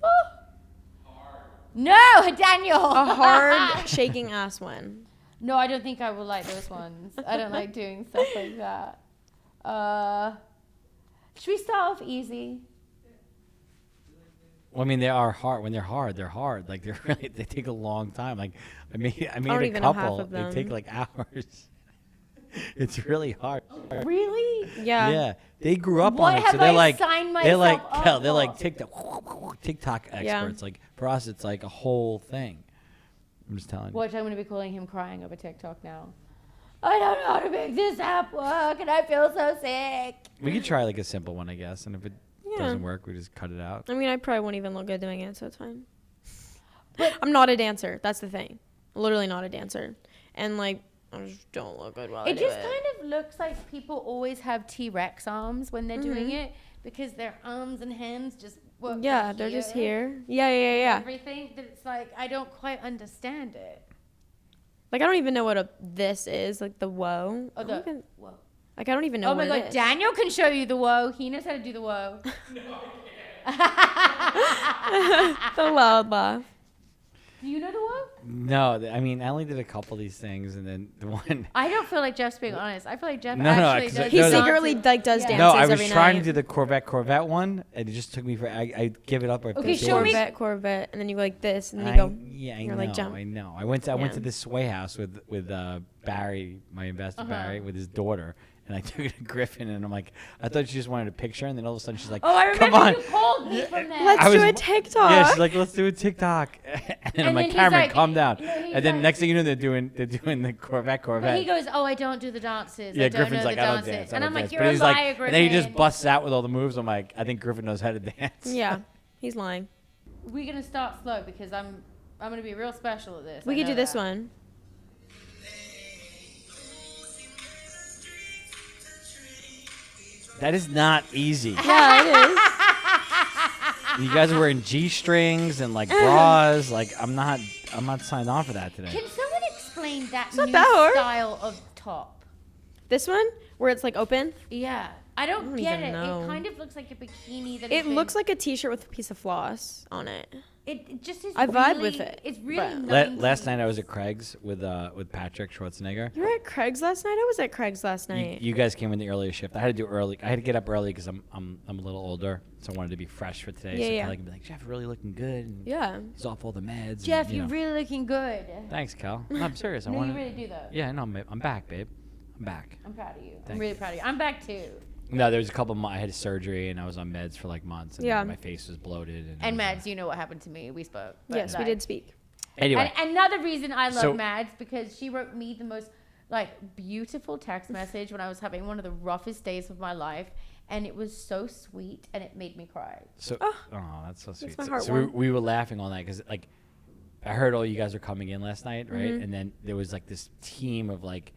[SPEAKER 1] No, Daniel.
[SPEAKER 3] a hard shaking ass one.
[SPEAKER 1] No, I don't think I will like those ones. I don't like doing stuff like that. Should we start off easy?
[SPEAKER 2] Well, I mean, they are hard. When they're hard, they're hard. Like they take a long time. Like I made
[SPEAKER 3] don't
[SPEAKER 2] a
[SPEAKER 3] even know half
[SPEAKER 2] couple.
[SPEAKER 3] of
[SPEAKER 2] They take
[SPEAKER 3] them.
[SPEAKER 2] like hours. It's really hard.
[SPEAKER 1] Really?
[SPEAKER 3] Yeah.
[SPEAKER 2] Yeah, they grew up
[SPEAKER 1] What
[SPEAKER 2] on it,
[SPEAKER 1] have
[SPEAKER 2] so they're
[SPEAKER 1] I
[SPEAKER 2] like
[SPEAKER 1] signed
[SPEAKER 2] they're like
[SPEAKER 1] myself up
[SPEAKER 2] they're like
[SPEAKER 1] for?
[SPEAKER 2] TikTok experts. Like for us, it's like a whole thing. I'm just telling you.
[SPEAKER 1] Watch, I'm going to be calling him crying over TikTok now. I don't know how to make this app work, and I feel so sick.
[SPEAKER 2] We could try like a simple one, I guess, and if it
[SPEAKER 3] Yeah.
[SPEAKER 2] doesn't work, we just cut it out.
[SPEAKER 3] I mean, I probably won't even look good doing it, so it's fine. But I'm not a dancer. That's the thing. Literally not a dancer. And like, I just don't look good while I
[SPEAKER 1] It
[SPEAKER 3] do
[SPEAKER 1] just
[SPEAKER 3] it.
[SPEAKER 1] kind of looks like people always have T-Rex arms when they're doing it because their arms and hands just work.
[SPEAKER 3] Yeah,
[SPEAKER 1] from
[SPEAKER 3] they're just here. Yeah.
[SPEAKER 1] Everything that it's like I don't quite understand it.
[SPEAKER 3] Like I don't even know what this is. Like the whoa.
[SPEAKER 1] Oh,
[SPEAKER 3] I don't
[SPEAKER 1] the
[SPEAKER 3] even-
[SPEAKER 1] whoa.
[SPEAKER 3] Like I don't even know
[SPEAKER 1] Oh my
[SPEAKER 3] what it
[SPEAKER 1] God,
[SPEAKER 3] is.
[SPEAKER 1] Daniel can show you the whoa. He knows how to do the whoa.
[SPEAKER 3] The loud laugh.
[SPEAKER 1] Do you know the whoa?
[SPEAKER 2] No, I mean, I only did a couple of these things, and then the one.
[SPEAKER 1] I don't feel like Jeff's being honest. I feel like Jeff
[SPEAKER 2] No,
[SPEAKER 1] actually
[SPEAKER 2] 'cause
[SPEAKER 1] does.
[SPEAKER 3] He
[SPEAKER 2] No, no.
[SPEAKER 3] secretly like does
[SPEAKER 1] Yeah.
[SPEAKER 3] dances
[SPEAKER 2] No, I was
[SPEAKER 3] every
[SPEAKER 2] trying
[SPEAKER 3] night.
[SPEAKER 2] to do the Corvette one, and it just took me for. I give it up. After
[SPEAKER 1] Okay,
[SPEAKER 2] the
[SPEAKER 1] show me-
[SPEAKER 3] Corvette, and then you go like this, and then you go.
[SPEAKER 2] Yeah, I
[SPEAKER 3] you're
[SPEAKER 2] know.
[SPEAKER 3] like, jump.
[SPEAKER 2] I know. I went to
[SPEAKER 3] Yeah.
[SPEAKER 2] the Sway House with Barry, my investor Barry, with his daughter, and I took it to Griffin, and I'm like, I thought she just wanted a picture, and then all of a sudden she's like,
[SPEAKER 1] Oh, I
[SPEAKER 2] come
[SPEAKER 1] remember
[SPEAKER 2] on.
[SPEAKER 1] you called me from there.
[SPEAKER 3] Let's
[SPEAKER 2] I
[SPEAKER 3] do
[SPEAKER 2] was-
[SPEAKER 3] a TikTok.
[SPEAKER 2] Yeah, she's like, let's do a TikTok, and then I'm
[SPEAKER 1] then
[SPEAKER 2] like,
[SPEAKER 1] he's
[SPEAKER 2] Cameron,
[SPEAKER 1] like-
[SPEAKER 2] calm down.
[SPEAKER 1] no, he's
[SPEAKER 2] And then
[SPEAKER 1] like-
[SPEAKER 2] next thing you know, they're doing the Corvette.
[SPEAKER 1] But he goes, oh, I don't do the dances.
[SPEAKER 2] Yeah,
[SPEAKER 1] I don't
[SPEAKER 2] Griffin's
[SPEAKER 1] know
[SPEAKER 2] like,
[SPEAKER 1] the
[SPEAKER 2] I don't
[SPEAKER 1] dances.
[SPEAKER 2] dance. I
[SPEAKER 1] And
[SPEAKER 2] don't
[SPEAKER 1] I'm like,
[SPEAKER 2] dance.
[SPEAKER 1] you're
[SPEAKER 2] But
[SPEAKER 1] a
[SPEAKER 2] he's
[SPEAKER 1] liar,
[SPEAKER 2] like,
[SPEAKER 1] Griffin.
[SPEAKER 2] and then he just busts out with all the moves. I'm like, I think Griffin knows how to dance.
[SPEAKER 3] Yeah, he's lying.
[SPEAKER 1] We're gonna start slow because I'm gonna be real special at this.
[SPEAKER 3] We
[SPEAKER 1] I
[SPEAKER 3] could
[SPEAKER 1] know
[SPEAKER 3] do this
[SPEAKER 1] that.
[SPEAKER 3] one.
[SPEAKER 2] That is not easy.
[SPEAKER 3] Yeah, it is.
[SPEAKER 2] You guys are wearing G-strings and like bras. Like I'm not signed on for that today.
[SPEAKER 1] Can someone explain that
[SPEAKER 3] not
[SPEAKER 1] new
[SPEAKER 3] that hard.
[SPEAKER 1] style of top?
[SPEAKER 3] This one where it's like open.
[SPEAKER 1] Yeah, I don't
[SPEAKER 3] don't
[SPEAKER 1] get
[SPEAKER 3] even
[SPEAKER 1] it.
[SPEAKER 3] know.
[SPEAKER 1] It kind of looks like a bikini that.
[SPEAKER 3] It looks like a T-shirt with a piece of floss on it.
[SPEAKER 1] it just is.
[SPEAKER 3] I vibe
[SPEAKER 1] really,
[SPEAKER 3] with it,
[SPEAKER 1] It's really.
[SPEAKER 3] but-
[SPEAKER 2] Last
[SPEAKER 1] 90s.
[SPEAKER 2] night I was at Craig's with Patrick Schwarzenegger.
[SPEAKER 3] You were at Craig's last night. I was at Craig's last night.
[SPEAKER 2] You guys came in the earlier shift. I had to do early. I had to get up early because I'm a little older, so I wanted to be fresh for today.
[SPEAKER 3] Yeah,
[SPEAKER 2] so
[SPEAKER 3] yeah.
[SPEAKER 2] Kelly can be like, Jeff, really looking good. And
[SPEAKER 3] Yeah.
[SPEAKER 2] he's off all the meds.
[SPEAKER 1] Jeff,
[SPEAKER 2] and, you
[SPEAKER 1] you're
[SPEAKER 2] know.
[SPEAKER 1] really looking good.
[SPEAKER 2] Thanks, Cal. No, I'm serious. I
[SPEAKER 1] No,
[SPEAKER 2] want
[SPEAKER 1] you really do though.
[SPEAKER 2] Yeah, no, I'm back, babe. I'm back.
[SPEAKER 1] I'm proud of you. I'm
[SPEAKER 2] Thank
[SPEAKER 1] really
[SPEAKER 2] you.
[SPEAKER 1] proud of you. I'm back too.
[SPEAKER 2] No, there was a couple. I had surgery and I was on meds for like months. And
[SPEAKER 3] Yeah.
[SPEAKER 2] my face was bloated. And,
[SPEAKER 1] And
[SPEAKER 2] it was,
[SPEAKER 1] Mads, you know what happened to me. We spoke. but
[SPEAKER 3] Yes, we
[SPEAKER 1] like-
[SPEAKER 3] did speak.
[SPEAKER 2] Anyway,
[SPEAKER 1] And another reason I love
[SPEAKER 2] So-
[SPEAKER 1] Mads because she wrote me the most like beautiful text message when I was having one of the roughest days of my life, and it was so sweet and it made me cry.
[SPEAKER 2] so oh, that's so sweet.
[SPEAKER 3] my
[SPEAKER 2] So,
[SPEAKER 3] heart
[SPEAKER 2] so we,
[SPEAKER 3] warm.
[SPEAKER 2] we were laughing all night because like I heard all you guys were coming in last night, right?
[SPEAKER 3] Mm-hmm.
[SPEAKER 2] And then there was like this team of like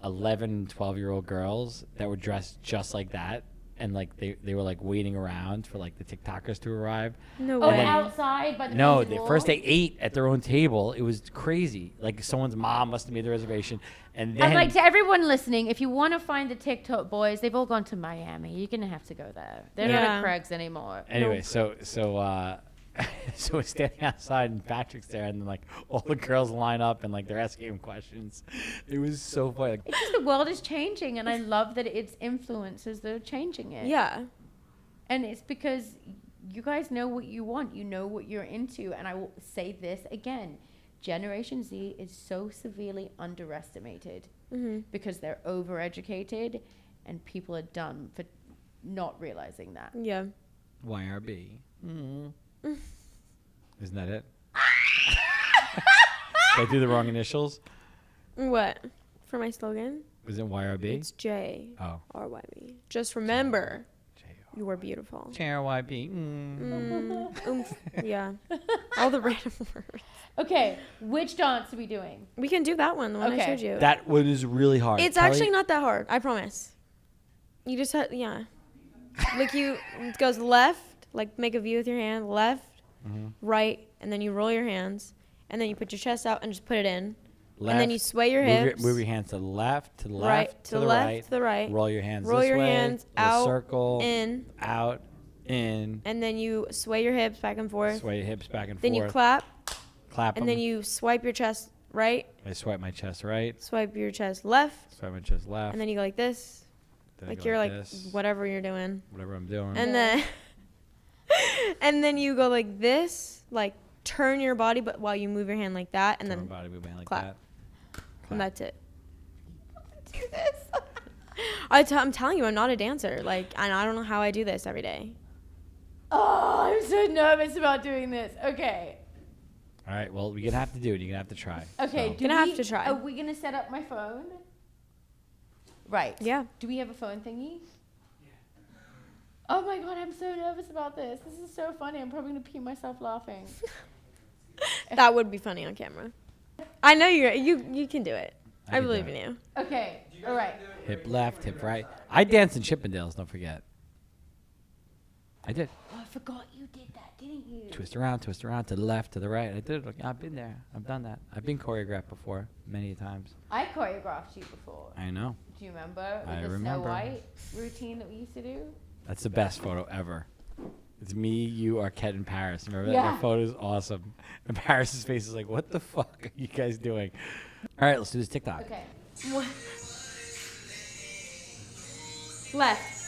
[SPEAKER 2] 11, 12-year-old girls that were dressed just like that. And like they were like waiting around for like the TikTokers to arrive.
[SPEAKER 3] No
[SPEAKER 1] Oh,
[SPEAKER 3] way.
[SPEAKER 1] outside by the
[SPEAKER 2] No,
[SPEAKER 1] painted
[SPEAKER 2] they,
[SPEAKER 1] wall?
[SPEAKER 2] first they ate at their own table. It was crazy. Like someone's mom must have made the reservation, and then
[SPEAKER 1] I'm like, to everyone listening, if you want to find the TikTok boys, they've all gone to Miami. You're gonna have to go there. They're not
[SPEAKER 3] Yeah.
[SPEAKER 1] at Craig's anymore.
[SPEAKER 2] anyway, so so we're standing outside and Patrick's there, and then like all the girls line up and like they're asking him questions. It was so funny. Like,
[SPEAKER 1] It's just the world is changing, and I love that its influences they're changing it.
[SPEAKER 3] Yeah.
[SPEAKER 1] And it's because you guys know what you want. You know what you're into. And I will say this again. Generation Z is so severely underestimated because they're overeducated and people are dumb for not realizing that.
[SPEAKER 3] Yeah.
[SPEAKER 2] YRB. Isn't that it? Did I do the wrong initials?
[SPEAKER 3] What? For my slogan?
[SPEAKER 2] Was it YRB?
[SPEAKER 3] It's J
[SPEAKER 2] Oh,
[SPEAKER 3] R Y B. Just remember,
[SPEAKER 2] J-R.
[SPEAKER 3] you are beautiful.
[SPEAKER 2] JRYB.
[SPEAKER 3] Oomph. Yeah. All the random words.
[SPEAKER 1] Okay, which dance are we doing?
[SPEAKER 3] We can do that one, the one I
[SPEAKER 1] Okay.
[SPEAKER 3] showed you.
[SPEAKER 2] That one is really hard.
[SPEAKER 3] It's
[SPEAKER 2] Kelly-
[SPEAKER 3] actually not that hard. I promise. You just have, yeah. Like it goes left, like make a V with your hand, left, right, and then you roll your hands, and then you put your chest out and just put it in.
[SPEAKER 2] left.
[SPEAKER 3] And then you sway your
[SPEAKER 2] move
[SPEAKER 3] hips.
[SPEAKER 2] Move your hands to the left, to the left,
[SPEAKER 3] Right,
[SPEAKER 2] to the
[SPEAKER 3] left,
[SPEAKER 2] right.
[SPEAKER 3] to the right.
[SPEAKER 2] Roll your hands
[SPEAKER 3] Roll
[SPEAKER 2] this
[SPEAKER 3] your
[SPEAKER 2] way.
[SPEAKER 3] hands
[SPEAKER 2] little
[SPEAKER 3] out,
[SPEAKER 2] circle.
[SPEAKER 3] in,
[SPEAKER 2] Out. In.
[SPEAKER 3] and then you sway your hips back and forth.
[SPEAKER 2] Sway your hips back and
[SPEAKER 3] Then
[SPEAKER 2] forth.
[SPEAKER 3] you clap,
[SPEAKER 2] Clap
[SPEAKER 3] and
[SPEAKER 2] 'em.
[SPEAKER 3] then you swipe your chest right,
[SPEAKER 2] I swipe my chest right.
[SPEAKER 3] swipe your chest left,
[SPEAKER 2] Swipe my chest left.
[SPEAKER 3] and then you go like this,
[SPEAKER 2] then I
[SPEAKER 3] like
[SPEAKER 2] go
[SPEAKER 3] you're like
[SPEAKER 2] this,
[SPEAKER 3] whatever you're doing.
[SPEAKER 2] whatever I'm doing.
[SPEAKER 3] And then and then you go like this, like turn your body but while you move your hand like that, and
[SPEAKER 2] Turn
[SPEAKER 3] then
[SPEAKER 2] my body movement like
[SPEAKER 3] clap.
[SPEAKER 2] that.
[SPEAKER 3] and that's it.
[SPEAKER 1] Do this.
[SPEAKER 3] I'm telling you, I'm not a dancer. Like, and I don't know how I do this every day.
[SPEAKER 1] Oh, I'm so nervous about doing this. Okay.
[SPEAKER 2] All right. Well, you're gonna have to do it. You're gonna have to try.
[SPEAKER 1] Okay.
[SPEAKER 2] So-
[SPEAKER 1] Do
[SPEAKER 3] Gonna have
[SPEAKER 1] we-
[SPEAKER 3] to try.
[SPEAKER 1] Are we gonna set up my phone? Right.
[SPEAKER 3] Yeah.
[SPEAKER 1] Do we have a phone thingy? Oh my god, I'm so nervous about this. This is so funny. I'm probably gonna pee myself laughing.
[SPEAKER 3] That would be funny on camera. I know you can do it.
[SPEAKER 2] I
[SPEAKER 3] I
[SPEAKER 2] can do
[SPEAKER 3] believe
[SPEAKER 2] it.
[SPEAKER 3] in you.
[SPEAKER 1] Okay. All right.
[SPEAKER 2] Hip left, hip right. I danced in Chippendales. Don't forget. I did.
[SPEAKER 1] Oh, forgot you did that, didn't you?
[SPEAKER 2] Twist around to the left, to the right. I did it. I've been there. I've done that. I've been choreographed before many times.
[SPEAKER 1] I choreographed you before.
[SPEAKER 2] I know.
[SPEAKER 1] Do you remember? With
[SPEAKER 2] I
[SPEAKER 1] the
[SPEAKER 2] remember.
[SPEAKER 1] Snow White routine that we used to do?
[SPEAKER 2] That's the best photo ever. It's me, you, Arquette, and Paris. Remember that?
[SPEAKER 1] Yeah.
[SPEAKER 2] That photo is awesome. And Paris's face is like, what the fuck are you guys doing? All right, let's do this TikTok.
[SPEAKER 1] Okay.
[SPEAKER 3] Left.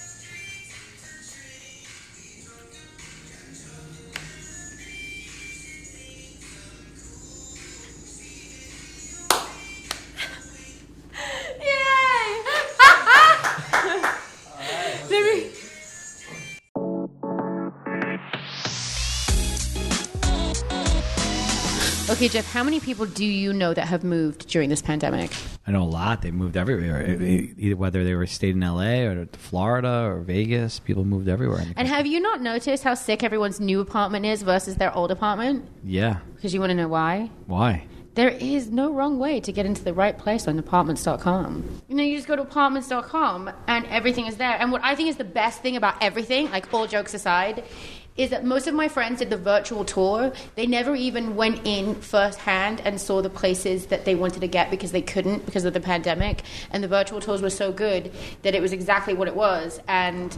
[SPEAKER 4] Okay, Jeff, how many people do you know that have moved during this pandemic?
[SPEAKER 2] I know a lot. They moved everywhere. Either whether they were stayed in LA or to Florida or Vegas, people moved everywhere.
[SPEAKER 4] And have you not noticed how sick everyone's new apartment is versus their old apartment?
[SPEAKER 2] Yeah.
[SPEAKER 4] Because you want to know why?
[SPEAKER 2] Why?
[SPEAKER 4] There is no wrong way to get into the right place on apartments.com. You know, you just go to apartments.com and everything is there. And what I think is the best thing about everything, like all jokes aside, is that most of my friends did the virtual tour. They never even went in firsthand and saw the places that they wanted to get because they couldn't because of the pandemic. And the virtual tours were so good that it was exactly what it was. And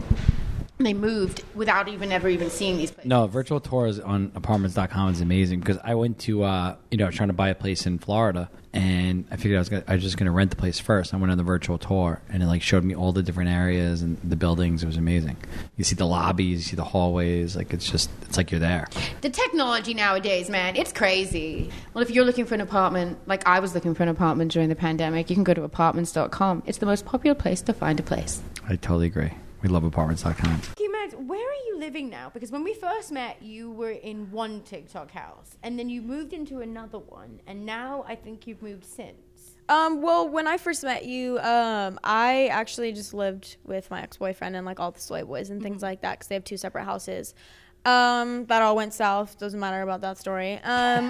[SPEAKER 4] they moved without ever even seeing these places.
[SPEAKER 2] No, virtual tours on apartments.com is amazing because I went to, I was trying to buy a place in Florida and I figured I was just going to rent the place first. I went on the virtual tour and it showed me all the different areas and the buildings. It was amazing. You see the lobbies, you see the hallways. It's like you're there.
[SPEAKER 4] The technology nowadays, man, it's crazy. Well, if you're looking for an apartment, like I was looking for an apartment during the pandemic, you can go to apartments.com. It's the most popular place to find a place.
[SPEAKER 2] I totally agree. We love apartments.com.
[SPEAKER 1] Okay, Mads, where are you living now? Because when we first met, you were in one TikTok house, and then you moved into another one, and now I think you've moved since.
[SPEAKER 3] Well, when I first met you, I actually just lived with my ex-boyfriend and all the soy boys and things like that because they have 2 separate houses. That all went south. Doesn't matter about that story. Now,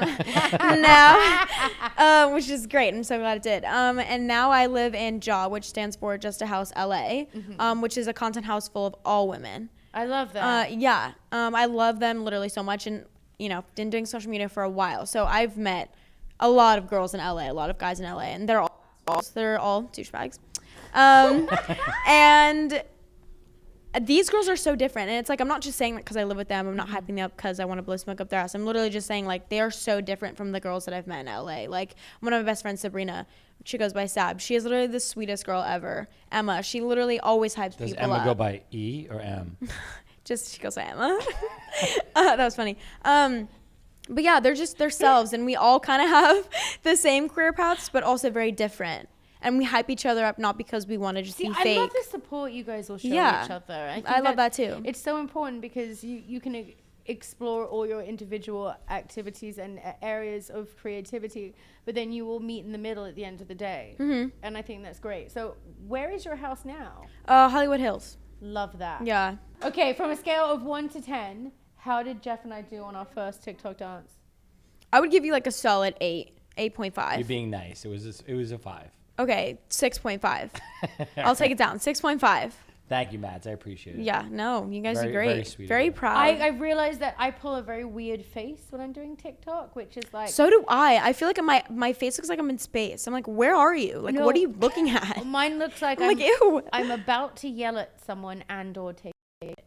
[SPEAKER 3] which is great. I'm so glad it did. And now I live in JAW, which stands for Just a House LA, which is a content house full of all women.
[SPEAKER 1] I love that.
[SPEAKER 3] Yeah. I love them literally so much. And, been doing social media for a while. So I've met a lot of girls in LA, a lot of guys in LA, and they're all douchebags. And these girls are so different, and it's I'm not just saying that because I live with them. I'm not hyping them up because I want to blow smoke up their ass. I'm literally just saying they are so different from the girls that I've met in LA. One of my best friends, Sabrina, she goes by Sab. She is literally the sweetest girl ever. Emma, she literally always hypes
[SPEAKER 2] Does
[SPEAKER 3] people
[SPEAKER 2] Emma
[SPEAKER 3] up.
[SPEAKER 2] go by E or M?
[SPEAKER 3] She goes by Emma. That was funny. But yeah, they're just themselves, and we all kind of have the same career paths, but also very different. And we hype each other up not because we want to just be fake.
[SPEAKER 1] I love the support you guys will show each other.
[SPEAKER 3] I love that too.
[SPEAKER 1] It's so important because you can explore all your individual activities and areas of creativity, but then you will meet in the middle at the end of the day. Mm-hmm. And I think that's great. So where is your house now?
[SPEAKER 3] Hollywood Hills.
[SPEAKER 1] Love that.
[SPEAKER 3] Yeah.
[SPEAKER 1] Okay, from a scale of 1 to 10, how did Jeff and I do on our first TikTok dance?
[SPEAKER 3] I would give you a solid 8.5.
[SPEAKER 2] You're being nice. It was a 5.
[SPEAKER 3] Okay, 6.5. I'll take it down. 6.5.
[SPEAKER 2] Thank you, Mads. I appreciate it.
[SPEAKER 3] Yeah, no, you guys are great.
[SPEAKER 2] Very sweet.
[SPEAKER 3] Very proud.
[SPEAKER 1] I realized that I pull a very weird face when I'm doing TikTok, which is
[SPEAKER 3] So do I. I feel like my face looks like I'm in space. I'm where are you?
[SPEAKER 1] No.
[SPEAKER 3] What are you looking at?
[SPEAKER 1] Mine looks like
[SPEAKER 3] I'm ew.
[SPEAKER 1] I'm about to yell at someone and or take it.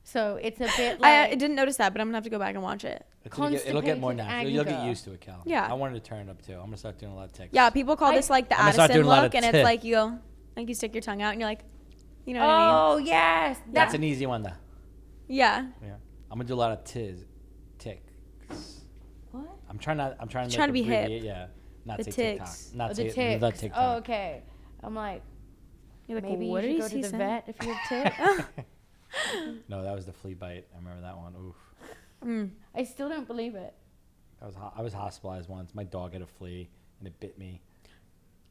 [SPEAKER 1] So it's a bit
[SPEAKER 3] I didn't notice that, but I'm going to have to go back and watch it.
[SPEAKER 2] It'll get more natural. You'll get
[SPEAKER 1] anger.
[SPEAKER 2] used to it, Cal.
[SPEAKER 3] Yeah.
[SPEAKER 2] I wanted to turn it up, too. I'm going to start doing a lot of TikToks.
[SPEAKER 3] Yeah, people call this the
[SPEAKER 2] I'm gonna start
[SPEAKER 3] Addison
[SPEAKER 2] doing a lot
[SPEAKER 3] look,
[SPEAKER 2] of
[SPEAKER 3] and it's you go, you stick your tongue out, and you're you know what I mean?
[SPEAKER 1] Oh, yes.
[SPEAKER 2] That's an easy one, though.
[SPEAKER 3] Yeah.
[SPEAKER 2] Yeah. I'm going to do a lot of ticks.
[SPEAKER 1] What?
[SPEAKER 2] I'm trying to
[SPEAKER 3] Trying to be hip.
[SPEAKER 2] Yeah. Not
[SPEAKER 3] The
[SPEAKER 2] say
[SPEAKER 3] ticks.
[SPEAKER 2] TikTok. Not
[SPEAKER 1] The
[SPEAKER 2] say
[SPEAKER 1] ticks.
[SPEAKER 2] the TikTok.
[SPEAKER 1] Oh, okay. I'm
[SPEAKER 3] You're
[SPEAKER 1] maybe
[SPEAKER 3] what
[SPEAKER 1] you
[SPEAKER 3] did
[SPEAKER 1] should go
[SPEAKER 3] he
[SPEAKER 1] to the
[SPEAKER 3] say?
[SPEAKER 1] vet if you have ticks.
[SPEAKER 2] No, that was the flea bite. I remember that one. Oof.
[SPEAKER 1] I still don't believe it.
[SPEAKER 2] I was hospitalized once. My dog had a flea, and it bit me.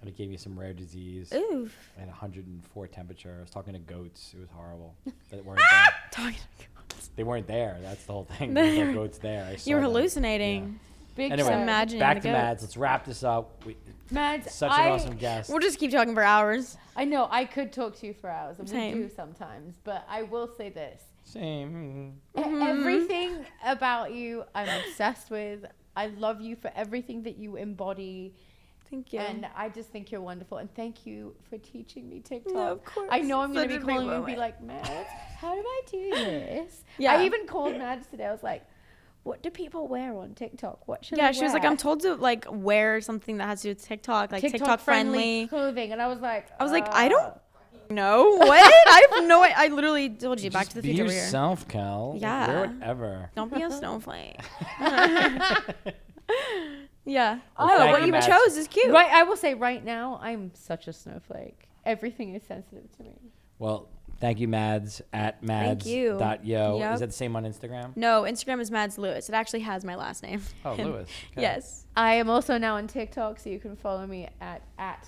[SPEAKER 2] And it gave me some rare disease.
[SPEAKER 3] Oof.
[SPEAKER 2] I had 104 temperature. I was talking to goats. It was horrible. They weren't there.
[SPEAKER 3] Talking.
[SPEAKER 2] They weren't there. That's the whole thing. There were no goats there. I saw
[SPEAKER 3] You were
[SPEAKER 2] them.
[SPEAKER 3] hallucinating.
[SPEAKER 1] Big
[SPEAKER 2] Anyway,
[SPEAKER 1] show.
[SPEAKER 3] Imagine
[SPEAKER 2] back
[SPEAKER 3] the
[SPEAKER 2] to
[SPEAKER 3] goat.
[SPEAKER 2] Mads. Let's wrap this up.
[SPEAKER 1] Mads,
[SPEAKER 2] Such an awesome guest.
[SPEAKER 3] We'll just keep talking for hours.
[SPEAKER 1] I know I could talk to you for hours, and
[SPEAKER 3] Same.
[SPEAKER 1] we do sometimes. But I will say this:
[SPEAKER 2] Same.
[SPEAKER 1] everything about you, I'm obsessed with. I love you for everything that you embody.
[SPEAKER 3] Thank you.
[SPEAKER 1] And I just think you're wonderful. And thank you for teaching me TikTok.
[SPEAKER 3] No, of course.
[SPEAKER 1] I know I'm going
[SPEAKER 3] Such
[SPEAKER 1] to
[SPEAKER 3] a
[SPEAKER 1] be
[SPEAKER 3] big
[SPEAKER 1] calling you and be
[SPEAKER 3] moment.
[SPEAKER 1] like, Mads, how do I do this?
[SPEAKER 3] Yeah.
[SPEAKER 1] I even called Mads today. I was like, what do people wear on TikTok? What should I
[SPEAKER 3] Yeah,
[SPEAKER 1] wear?
[SPEAKER 3] she was like, I'm told to like wear something that has to do with TikTok, like TikTok friendly.
[SPEAKER 1] clothing. And I was like,
[SPEAKER 3] I don't know what. I have no. I literally told you. Back to the
[SPEAKER 2] Be
[SPEAKER 3] future. Over here.
[SPEAKER 2] yourself, Cal.
[SPEAKER 3] Yeah.
[SPEAKER 2] Wear whatever.
[SPEAKER 3] Don't be a snowflake. Yeah.
[SPEAKER 2] Well,
[SPEAKER 3] No,
[SPEAKER 2] thank
[SPEAKER 3] what
[SPEAKER 2] you,
[SPEAKER 3] you
[SPEAKER 2] Mads.
[SPEAKER 3] chose is cute.
[SPEAKER 1] Right, I will say right now, I'm such a snowflake. Everything is sensitive to me.
[SPEAKER 2] Well, thank you, Mads, at
[SPEAKER 3] Thank you.
[SPEAKER 2] mads.yo.
[SPEAKER 3] Yep.
[SPEAKER 2] Is that the same on Instagram?
[SPEAKER 3] No, Instagram is Mads Lewis. It actually has my last name.
[SPEAKER 2] Oh, Lewis. Okay.
[SPEAKER 3] Yes.
[SPEAKER 1] I am also now on TikTok, so you can follow me at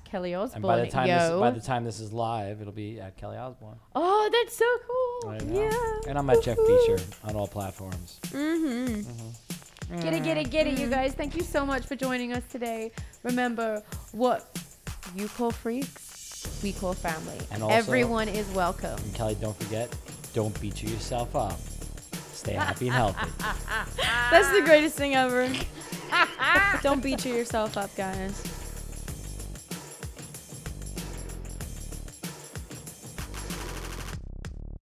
[SPEAKER 1] Kelly Osbourne.
[SPEAKER 2] And by
[SPEAKER 1] Yo.
[SPEAKER 2] the time this is live, it'll be at Kelly Osbourne.
[SPEAKER 1] Oh, that's so cool.
[SPEAKER 2] I know.
[SPEAKER 3] Yeah.
[SPEAKER 2] And I'm at Jeff Beecher on all platforms.
[SPEAKER 1] Get it, you guys. Thank you so much for joining us today. Remember, what you call freaks, we call family.
[SPEAKER 2] And also-
[SPEAKER 1] everyone is welcome.
[SPEAKER 2] And Kelly, don't forget, don't beat yourself up. Stay happy and healthy.
[SPEAKER 3] That's the greatest thing ever. Don't beat yourself up, guys.